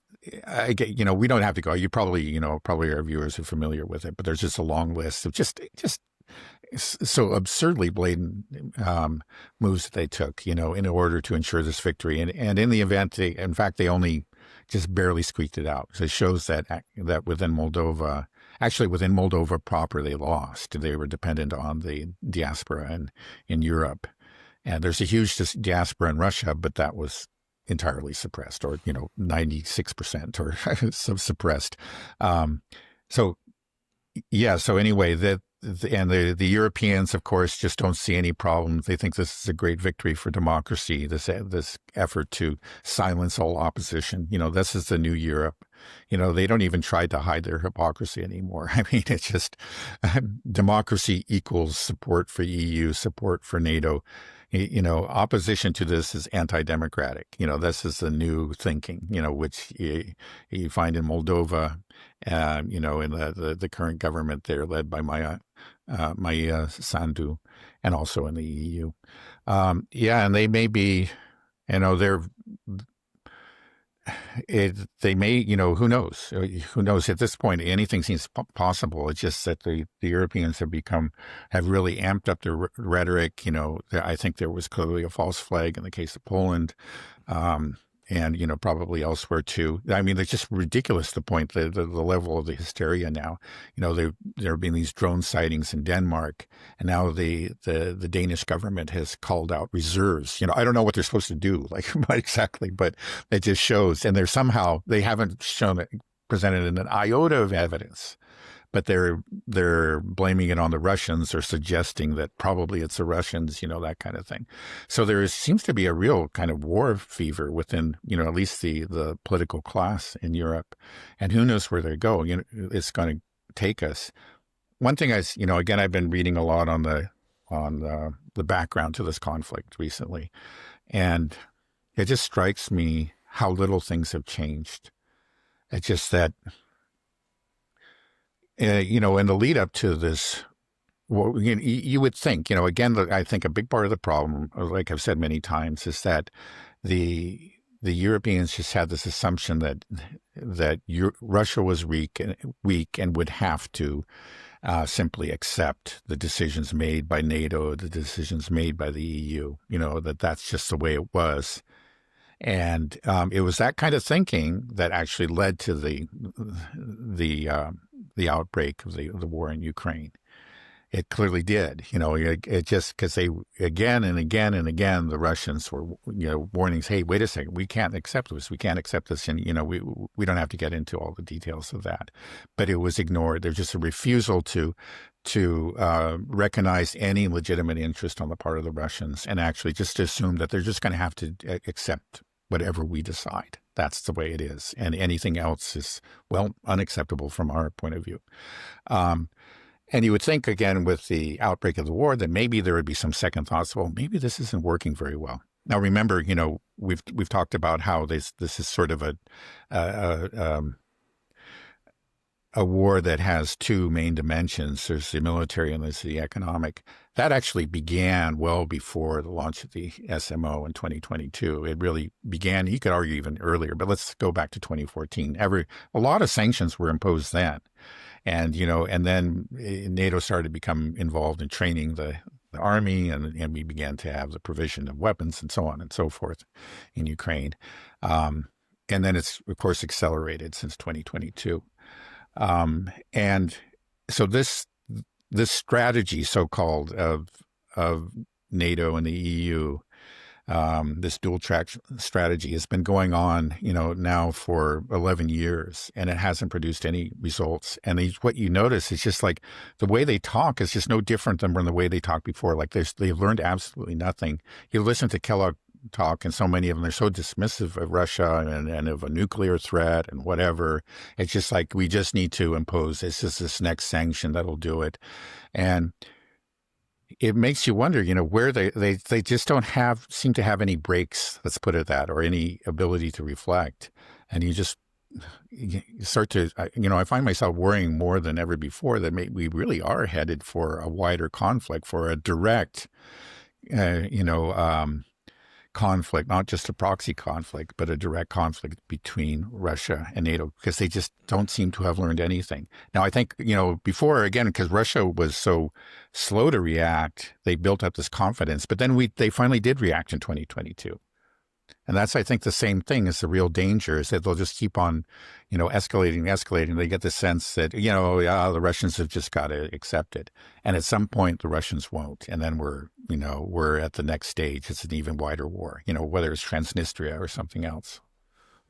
don't have to go. You probably our viewers are familiar with it, but there's just a long list of just so absurdly blatant moves that they took, in order to ensure this victory. And in the event, they only just barely squeaked it out. So it shows that within Moldova proper, they lost. They were dependent on the diaspora in Europe. And there's a huge diaspora in Russia, but that was entirely suppressed, or 96% or suppressed. So anyway, the Europeans, of course, just don't see any problems. They think this is a great victory for democracy. This effort to silence all opposition. This is the new Europe. They don't even try to hide their hypocrisy anymore. I mean, it's just democracy equals support for EU, support for NATO. Opposition to this is anti-democratic. This is the new thinking, which you find in Moldova, in the current government there led by Maya Sandu, and also in the EU. And they may be, they may, who knows? Who knows? At this point, anything seems possible. It's just that the Europeans have really amped up their rhetoric. I think there was clearly a false flag in the case of Poland, and probably elsewhere too. I mean, it's just ridiculous, the point, the level of the hysteria now. There have been these drone sightings in Denmark, and now the Danish government has called out reserves. I don't know what they're supposed to do, exactly, but it just shows. And they haven't presented an iota of evidence, but they're blaming it on the Russians, or suggesting that probably it's the Russians, that kind of thing. So there seems to be a real kind of war fever within, at least the political class in Europe, and who knows where they go. It's going to take us. One thing again, I've been reading a lot on the background to this conflict recently, and it just strikes me how little things have changed. It's just that, in the lead up to this, you would think, again, I think a big part of the problem, like I've said many times, is that the Europeans just had this assumption that Russia was weak and would have to simply accept the decisions made by NATO, the decisions made by the EU, that's just the way it was. And it was that kind of thinking that actually led to the the outbreak of the war in Ukraine. It clearly did. It just because they again and again and again the Russians were warnings. Hey, wait a second, we can't accept this. We can't accept this, and we don't have to get into all the details of that. But it was ignored. There's just a refusal to recognize any legitimate interest on the part of the Russians, and actually just assume that they're just going to have to accept whatever we decide. That's the way it is, and anything else is unacceptable from our point of view. And you would think, again, with the outbreak of the war, that maybe there would be some second thoughts. Well, maybe this isn't working very well. Now, remember, we've talked about how this is sort of a war that has two main dimensions. There's the military and there's the economic. That actually began well before the launch of the SMO in 2022. It really began, you could argue even earlier, but let's go back to 2014. A lot of sanctions were imposed then. And, and then NATO started to become involved in training the army, and we began to have the provision of weapons and so on and so forth in Ukraine. And then it's, of course, accelerated since 2022. And so this strategy, so-called, of NATO and the EU, this dual track strategy has been going on, now for 11 years, and it hasn't produced any results. And what you notice is just like the way they talk is just no different than the way they talked before. Like they've learned absolutely nothing. You listen to Kellogg talk, and so many of them, they're so dismissive of Russia and of a nuclear threat and whatever. It's just like, we just need to impose this next sanction that'll do it. And it makes you wonder, where they just don't seem to have any breaks, let's put it that, or any ability to reflect. And you start to, I find myself worrying more than ever before that we really are headed for a wider conflict, for a direct, conflict, not just a proxy conflict, but a direct conflict between Russia and NATO, because they just don't seem to have learned anything. Now, I think, before, again, because Russia was so slow to react, they built up this confidence, but then they finally did react in 2022. And that's, I think, the same thing is the real danger, is that they'll just keep on, escalating. They get the sense that, the Russians have just got to accept it. And at some point, the Russians won't. And then we're at the next stage. It's an even wider war, whether it's Transnistria or something else.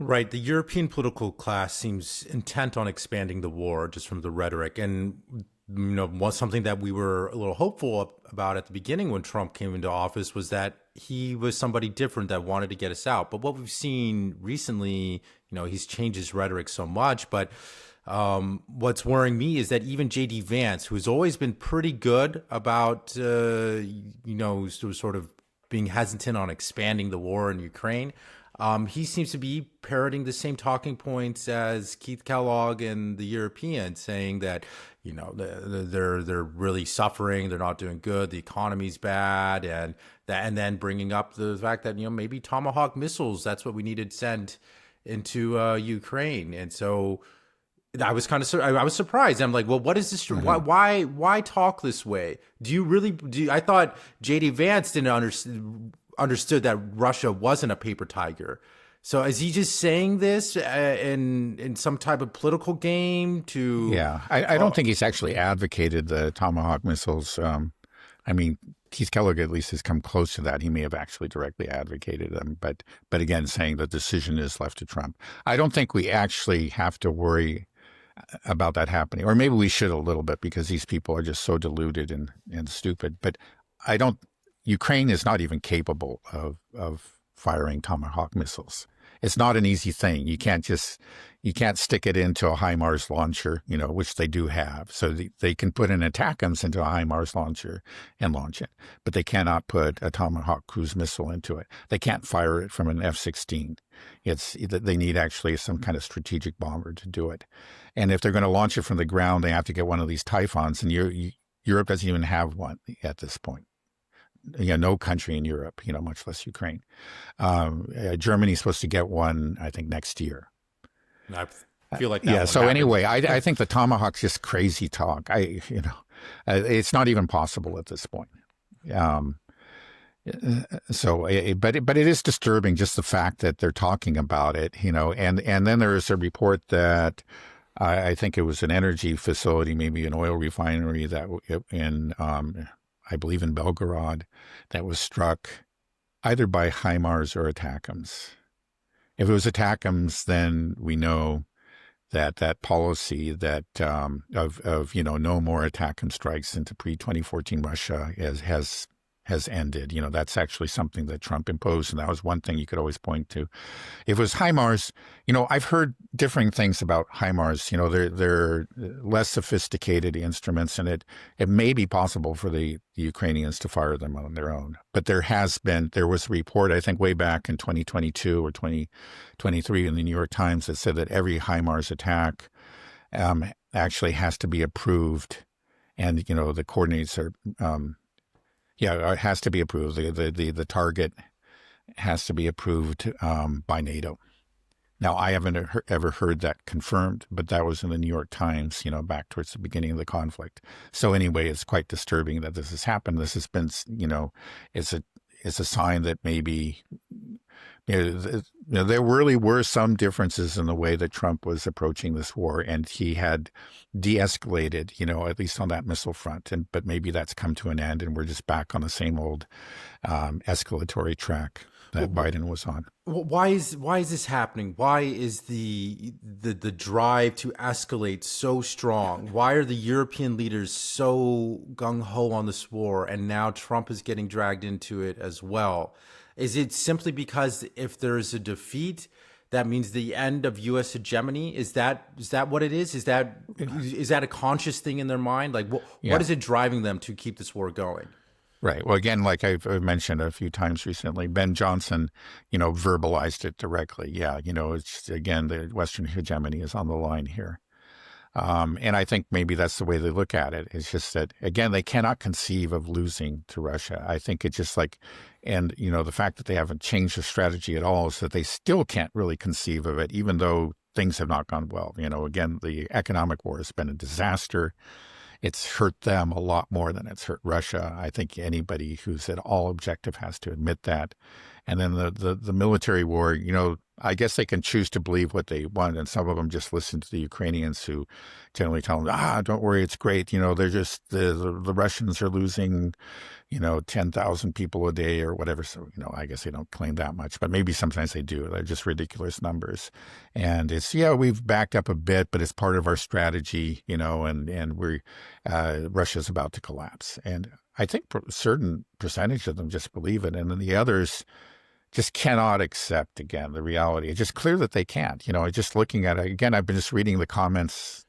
Right. The European political class seems intent on expanding the war, just from the rhetoric. And something that we were a little hopeful about at the beginning when Trump came into office was that he was somebody different that wanted to get us out. But what we've seen recently, he's changed his rhetoric so much. But what's worrying me is that even J.D. Vance, who's always been pretty good about, sort of being hesitant on expanding the war in Ukraine, he seems to be parroting the same talking points as Keith Kellogg and the Europeans, saying that, they're really suffering, they're not doing good, the economy's bad, and then bringing up the fact that, maybe Tomahawk missiles, that's what we needed to send into Ukraine. And so I was I was surprised. I'm like, well, what is this? Mm-hmm. Why talk this way? I thought J.D. Vance didn't understood that Russia wasn't a paper tiger. So is he just saying this in some type of political game to? Yeah, I don't think he's actually advocated the Tomahawk missiles. Keith Kellogg at least has come close to that. He may have actually directly advocated them, but again, saying the decision is left to Trump. I don't think we actually have to worry about that happening, or maybe we should a little bit, because these people are just so deluded and stupid. But Ukraine is not even capable of firing Tomahawk missiles. It's not an easy thing. You can't stick it into a HIMARS launcher, which they do have. So they can put an ATACMS into a HIMARS launcher and launch it, but they cannot put a Tomahawk cruise missile into it. They can't fire it from an F-16. They need actually some kind of strategic bomber to do it. And if they're going to launch it from the ground, they have to get one of these Typhons, and Europe doesn't even have one at this point. No country in Europe, much less Ukraine. Germany's supposed to get one, I think, next year. I feel like that. Yeah. So anyway, I think the Tomahawk's just crazy talk. It's not even possible at this point. But it is disturbing, just the fact that they're talking about it, and then there is a report that I think it was an energy facility, maybe an oil refinery I believe in Belgorod, that was struck either by HIMARS or ATACMS. If it was ATACMS, then we know that policy that of no more attack and strikes into pre-2014 Russia has ended. That's actually something that Trump imposed, and that was one thing you could always point to. If it was HIMARS, I've heard differing things about HIMARS. They're less sophisticated instruments, and it may be possible for the Ukrainians to fire them on their own. But there was a report, I think, way back in 2022 or 2023 in the New York Times that said that every HIMARS attack actually has to be approved, and the coordinates are. It has to be approved. The target has to be approved by NATO. Now, I haven't ever heard that confirmed, but that was in the New York Times, back towards the beginning of the conflict. So anyway, it's quite disturbing that this has happened. This has been, it's a sign that maybe there really were some differences in the way that Trump was approaching this war, and he had de-escalated, at least on that missile front. But maybe that's come to an end, and we're just back on the same old escalatory track that Biden was on. Why is this happening? Why is the drive to escalate so strong? Why are the European leaders so gung-ho on this war, and now Trump is getting dragged into it as well? Is it simply because if there is a defeat, that means the end of U.S. hegemony? Is that what it is? Is that a conscious thing in their mind? Like, what is it driving them to keep this war going? Right. Well, again, like I've mentioned a few times recently, Ben Johnson, verbalized it directly. Yeah, it's, again, the Western hegemony is on the line here. And I think maybe that's the way they look at it. It's just that, again, they cannot conceive of losing to Russia. I think it's just like, and, the fact that they haven't changed the strategy at all is that they still can't really conceive of it, even though things have not gone well. Again, the economic war has been a disaster. It's hurt them a lot more than it's hurt Russia. I think anybody who's at all objective has to admit that. And then the military war, I guess they can choose to believe what they want. And some of them just listen to the Ukrainians who generally tell them, don't worry, it's great. They're just, the Russians are losing, 10,000 people a day or whatever. So, I guess they don't claim that much, but maybe sometimes they do. They're just ridiculous numbers. And it's, we've backed up a bit, but it's part of our strategy, and we're, Russia's about to collapse. And I think a certain percentage of them just believe it. And then the others just cannot accept, again, the reality. It's just clear that they can't. Just looking at it, again, I've been just reading the comments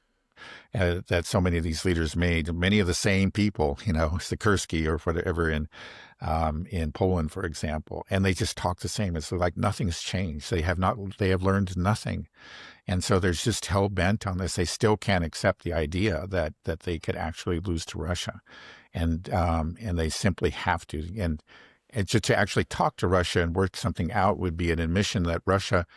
that so many of these leaders made. Many of the same people, Sikorski or whatever in Poland, for example, and they just talk the same. It's like nothing's changed. They have learned nothing. And so they're just hell-bent on this. They still can't accept the idea that they could actually lose to Russia. And they simply have to. And to actually talk to Russia and work something out would be an admission that Russia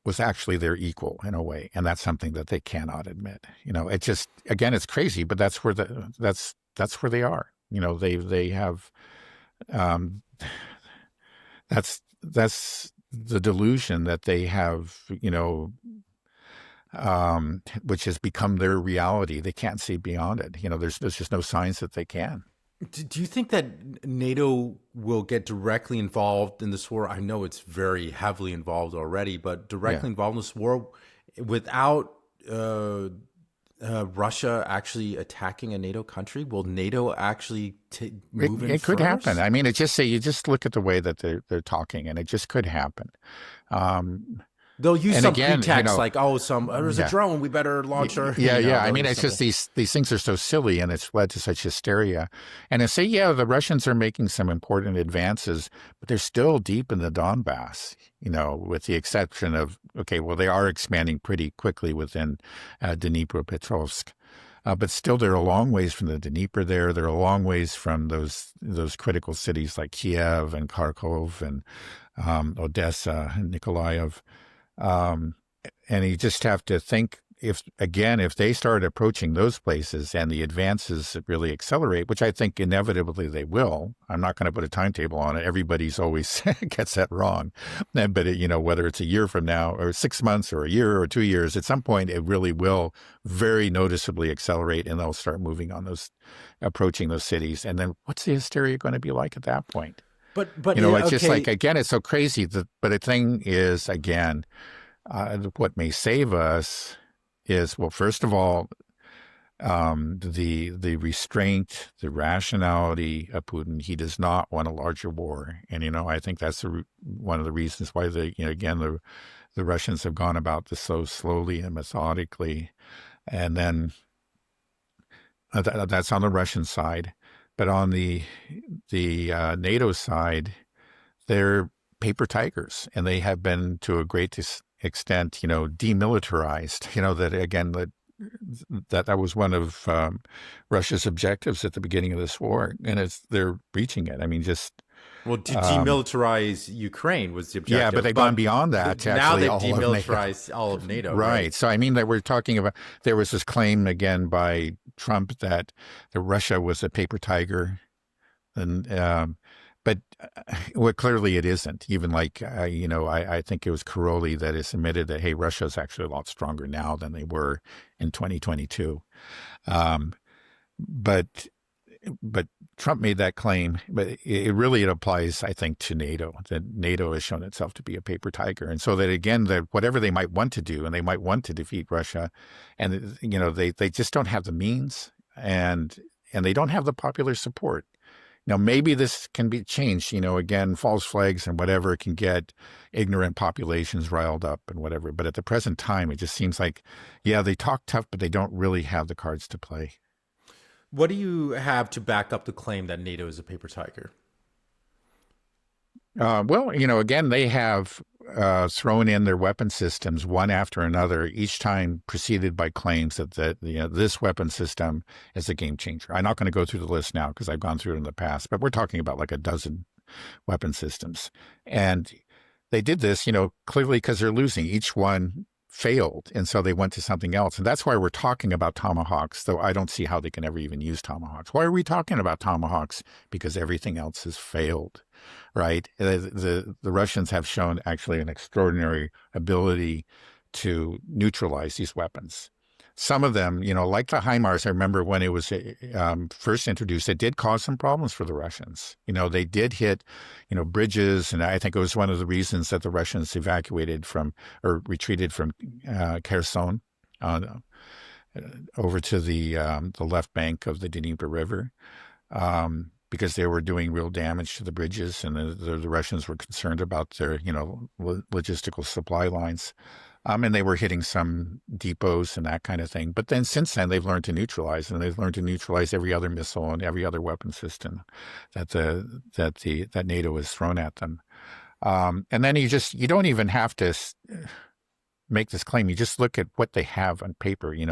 was actually their equal in a way, and that's something that they cannot admit. It just, again, it's crazy, but that's where that's where they are. They have that's the delusion that they have. Which has become their reality. They can't see beyond it. There's just no signs that they can. Do you think that NATO will get directly involved in this war? I know it's very heavily involved already, but directly involved in this war without Russia actually attacking a NATO country? Will NATO actually move in It could first? happen. I mean, you just look at the way that they're talking, and it just could happen. They'll use some pretext like, there's a drone, we better launch her. I mean, it's just these things are so silly, and it's led to such hysteria. And they say, the Russians are making some important advances, but they're still deep in the Donbass, with the exception of, they are expanding pretty quickly within Dnipropetrovsk. But still, they're a long ways from the Dnieper there. They're a long ways from those critical cities like Kiev and Kharkov and Odessa and Nikolaev. And you just have to think, if they start approaching those places and the advances really accelerate, which I think inevitably they will, I'm not going to put a timetable on it. Everybody's always gets that wrong. But, whether it's a year from now or 6 months or a year or 2 years, at some point it really will very noticeably accelerate, and they'll start moving on approaching those cities. And then what's the hysteria going to be like at that point? But it's just like, again, it's so crazy. But the thing is, again, what may save us is, well, first of all, the restraint, the rationality of Putin. He does not want a larger war, and I think that's one of the reasons why the Russians have gone about this so slowly and methodically, and then that's on the Russian side, but on the NATO side, they're paper tigers, and they have been to a great extent, demilitarized. That again, that was one of Russia's objectives at the beginning of this war, and they're reaching it. I mean, just to demilitarize Ukraine was the objective. Yeah, but they've gone beyond that to now actually they've demilitarized all of NATO. Right. So I mean that we're talking about. There was this claim again by Trump that Russia was a paper tiger, and but well, clearly it isn't. Even like, I think it was Karolyi that has admitted that, hey, Russia's actually a lot stronger now than they were in 2022. But Trump made that claim, but it really applies, I think, to NATO, that NATO has shown itself to be a paper tiger. And so that, again, that whatever they might want to do, and they might want to defeat Russia, and, they just don't have the means, and they don't have the popular support. Now, maybe this can be changed, again, false flags and whatever can get ignorant populations riled up and whatever. But at the present time, it just seems like, yeah, they talk tough, but they don't really have the cards to play. What do you have to back up the claim that NATO is a paper tiger? Well, again, they have thrown in their weapon systems one after another, each time preceded by claims that this weapon system is a game changer. I'm not going to go through the list now because I've gone through it in the past, but we're talking about like a dozen weapon systems. And they did this, clearly because they're losing. Each one failed, and so they went to something else. And that's why we're talking about tomahawks, though I don't see how they can ever even use tomahawks. Why are we talking about tomahawks? Because everything else has failed, right? The Russians have shown actually an extraordinary ability to neutralize these weapons. Some of them, like the HIMARS, I remember when it was first introduced, it did cause some problems for the Russians. They did hit, bridges, and I think it was one of the reasons that the Russians retreated from Kherson over to the left bank of the Dnieper River, because they were doing real damage to the bridges, and the Russians were concerned about their, logistical supply lines. And they were hitting some depots and that kind of thing. But then since then, they've learned to neutralize, and they've learned to neutralize every other missile and every other weapon system that NATO has thrown at them. And then you don't even have to make this claim. You just look at what they have on paper. You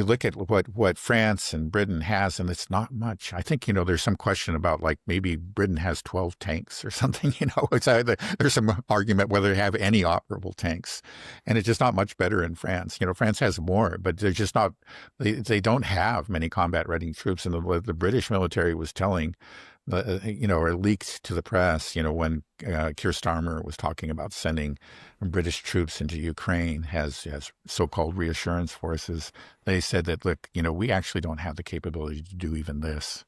look at what France and Britain has, and it's not much. I think, there's some question about like maybe Britain has 12 tanks or something, there's some argument whether they have any operable tanks, and it's just not much better in France. France has more, but they're just not, they don't have many combat ready troops. And the British military was telling, or leaked to the press, when Keir Starmer was talking about sending British troops into Ukraine as so-called reassurance forces. They said that, look, we actually don't have the capability to do even this.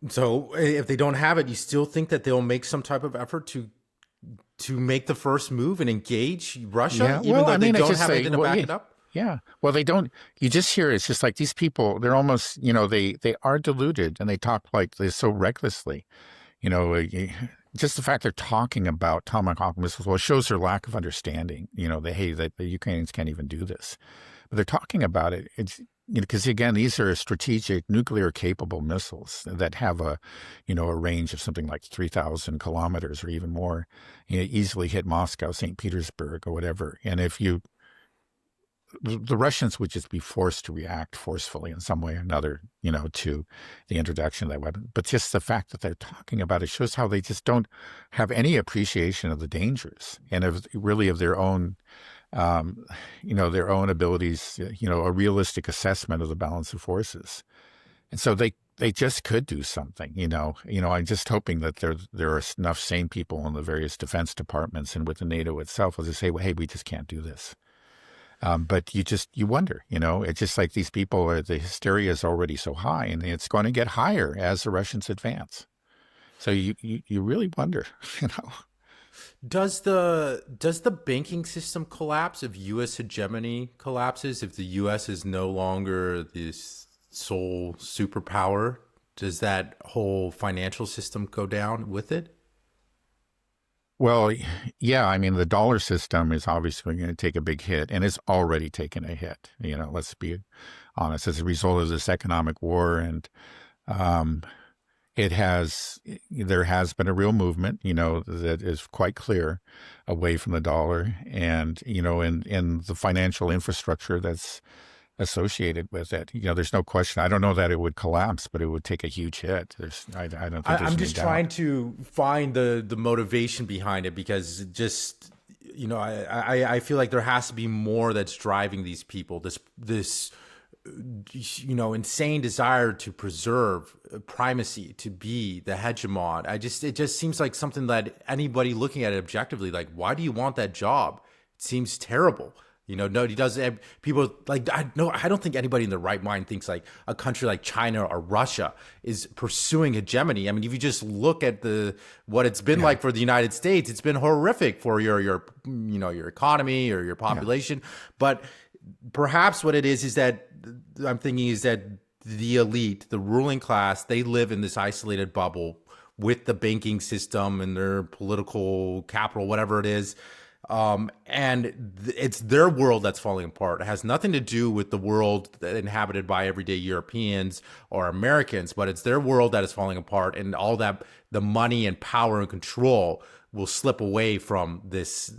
So if they don't have it, you still think that they'll make some type of effort to make the first move and engage Russia, even though they don't have anything to back it up? Yeah. Well, they don't, you just hear, it's just like these people, they're almost, they are deluded, and they talk like this so recklessly. Just the fact they're talking about tomahawk missiles, well, it shows their lack of understanding, that the Ukrainians can't even do this. But they're talking about it. It's, because again, these are strategic nuclear capable missiles that have a range of something like 3,000 kilometers or even more, easily hit Moscow, St. Petersburg or whatever. And if you the Russians would just be forced to react forcefully in some way or another, to the introduction of that weapon. But just the fact that they're talking about it shows how they just don't have any appreciation of the dangers and of their own, their own abilities, a realistic assessment of the balance of forces. And so they just could do something, I'm just hoping that there are enough sane people in the various defense departments and with the NATO itself will just say, well, hey, we just can't do this. But you wonder, it's just like these people the hysteria is already so high and it's going to get higher as the Russians advance. So you really wonder, Does the banking system collapse if U.S. hegemony collapses? If the U.S. is no longer this sole superpower, does that whole financial system go down with it? Well, yeah, I mean, the dollar system is obviously going to take a big hit and it's already taken a hit, let's be honest, as a result of this economic war. And there has been a real movement, that is quite clear away from the dollar and, in the financial infrastructure that's associated with it. There's no question. I don't know that it would collapse, but it would take a huge hit. I don't think there's I'm just any trying doubt. to find the motivation behind it because just, I feel like there has to be more that's driving these people. This insane desire to preserve primacy, to be the hegemon. It just seems like something that anybody looking at it objectively, like, why do you want that job? It seems terrible. No, he doesn't. People like I don't think anybody in their right mind thinks like a country like China or Russia is pursuing hegemony. I mean, if you just look at what it's been like for the United States, it's been horrific for your economy or your population. Yeah. But perhaps what it is that I'm thinking is that the elite, the ruling class, they live in this isolated bubble with the banking system and their political capital, whatever it is. And it's their world that's falling apart. It has nothing to do with the world inhabited by everyday Europeans or Americans, but it's their world that is falling apart, and all that the money and power and control will slip away from this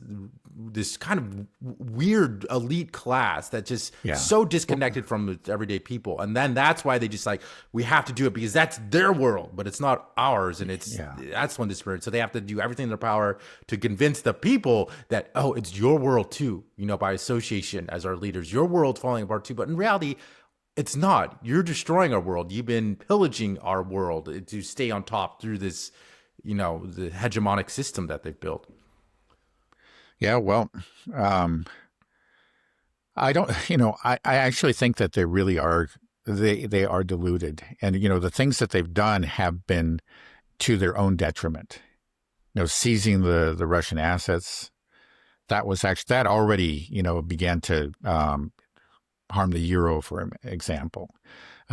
kind of weird elite class that's just so disconnected from everyday people. And then that's why they just like, we have to do it because that's their world, but it's not ours. And that's when disparity. So they have to do everything in their power to convince the people that, oh, it's your world too, by association as our leaders, your world's falling apart too. But in reality, it's not. You're destroying our world. You've been pillaging our world to stay on top through this, the hegemonic system that they've built. Yeah, well, I don't, I actually think that they really are, they are deluded. And, the things that they've done have been to their own detriment. Seizing the Russian assets, that already, began to harm the euro, for example.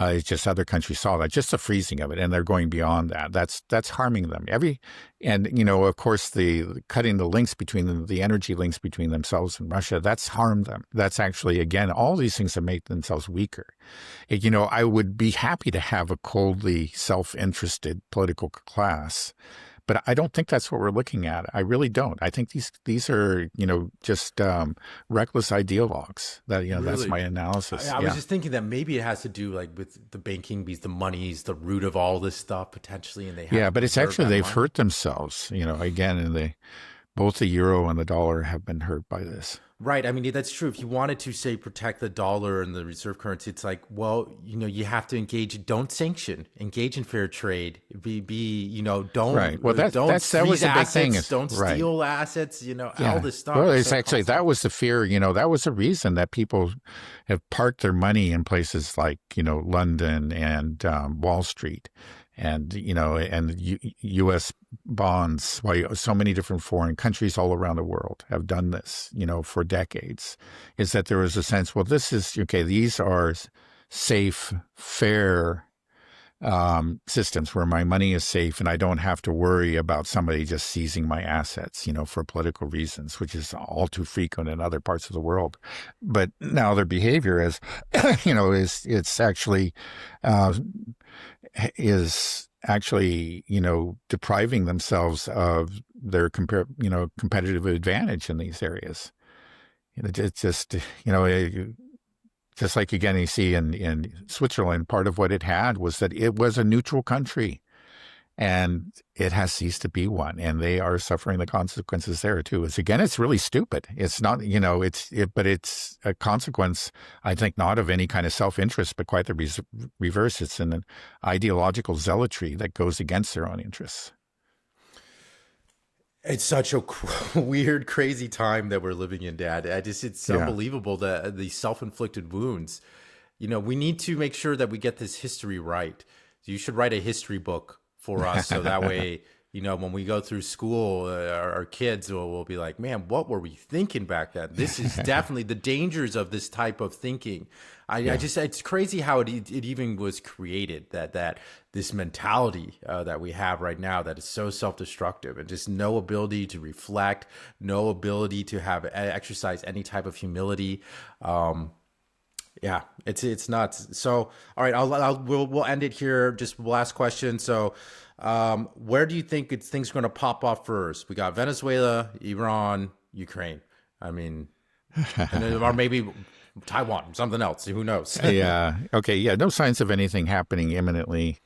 It's just other countries saw that, just the freezing of it, and they're going beyond that. That's harming them. Of course, the cutting the links between them, the energy links between themselves and Russia, that's harmed them. That's actually, again, all these things have made themselves weaker. I would be happy to have a coldly self-interested political class, but I don't think that's what we're looking at. I really don't. I think these are, just reckless ideologues. That, really? That's my analysis. I was just thinking that maybe it has to do like with the banking, because the money's the root of all this stuff potentially, and they have but it's actually they've hurt themselves. Again, and both the euro and the dollar have been hurt by this. Right. I mean, that's true. If you wanted to say protect the dollar and the reserve currency, it's like, well, you have to don't sanction, engage in fair trade, don't, right. Well, that was the big thing. Don't steal assets, all this stuff. Well, it's actually, that was the fear, that was the reason that people have parked their money in places like, London and Wall Street. And, U.S. bonds, why so many different foreign countries all around the world have done this, for decades, is that there was a sense, well, this is, okay, these are safe, fair systems where my money is safe and I don't have to worry about somebody just seizing my assets, for political reasons, which is all too frequent in other parts of the world. But now their behavior is, it's actually depriving themselves of their competitive advantage in these areas. It's just, just like, again, you see in Switzerland, part of what it had was that it was a neutral country. And it has ceased to be one, and they are suffering the consequences there too. It's really stupid. It's not, but it's a consequence, I think, not of any kind of self-interest, but quite the reverse. It's an ideological zealotry that goes against their own interests. It's such a weird, crazy time that we're living in, Dad. It's unbelievable that these self-inflicted wounds. We need to make sure that we get this history right. So you should write a history book for us, so that way, when we go through school, our kids will be like, man, what were we thinking back then? This is definitely the dangers of this type of thinking. It's crazy how it even was created, that this mentality that we have right now that is so self-destructive, and just no ability to reflect, no ability to exercise any type of humility. Yeah, it's nuts. So, all right, we'll end it here. Just last question. So, where do you think things are going to pop off first? We got Venezuela, Iran, Ukraine. I mean, or maybe Taiwan, something else. Who knows? Yeah. Okay. Yeah. No signs of anything happening imminently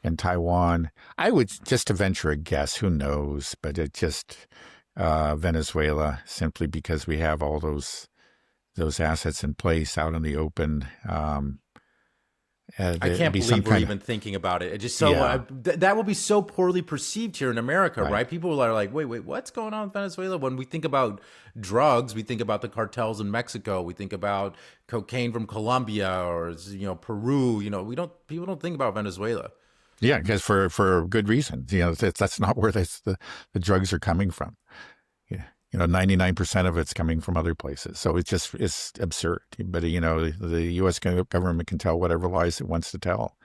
in Taiwan. I would just to venture a guess. Who knows? But it just Venezuela, simply because we have all those assets in place out in the open. I can't believe we're even thinking about it. It just that will be so poorly perceived here in America, right? People are like, wait, what's going on in Venezuela? When we think about drugs, we think about the cartels in Mexico. We think about cocaine from Colombia or Peru. People don't think about Venezuela. Yeah, because for good reason. That's not where the drugs are coming from. 99% of it's coming from other places. So it's absurd. But, the U.S. government can tell whatever lies it wants to tell.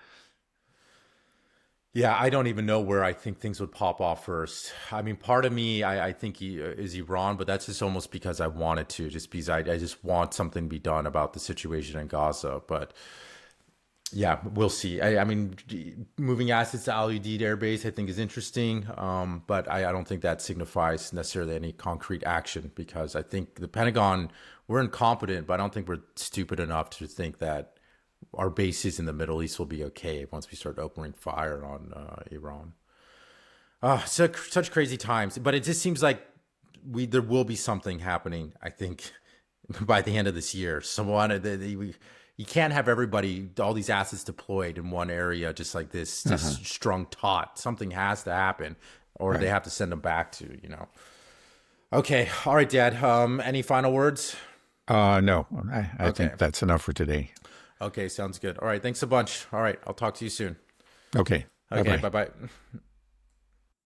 Yeah, I don't even know where I think things would pop off first. I mean, part of me, I think is Iran, but that's just almost because I wanted to, just because I just want something to be done about the situation in Gaza. But yeah, we'll see. I mean, moving assets to Al Udeid Air Base, I think, is interesting, but I don't think that signifies necessarily any concrete action, because I think the Pentagon, we're incompetent, but I don't think we're stupid enough to think that our bases in the Middle East will be okay once we start opening fire on Iran. Such crazy times, but it just seems like there will be something happening, I think, by the end of this year. You can't have all these assets deployed in one area just like this, just strung taut. Something has to happen, or they have to send them back to, Okay. All right, Dad. Any final words? No, I think that's enough for today. Okay. Sounds good. All right. Thanks a bunch. All right. I'll talk to you soon. Okay. Okay. Bye-bye.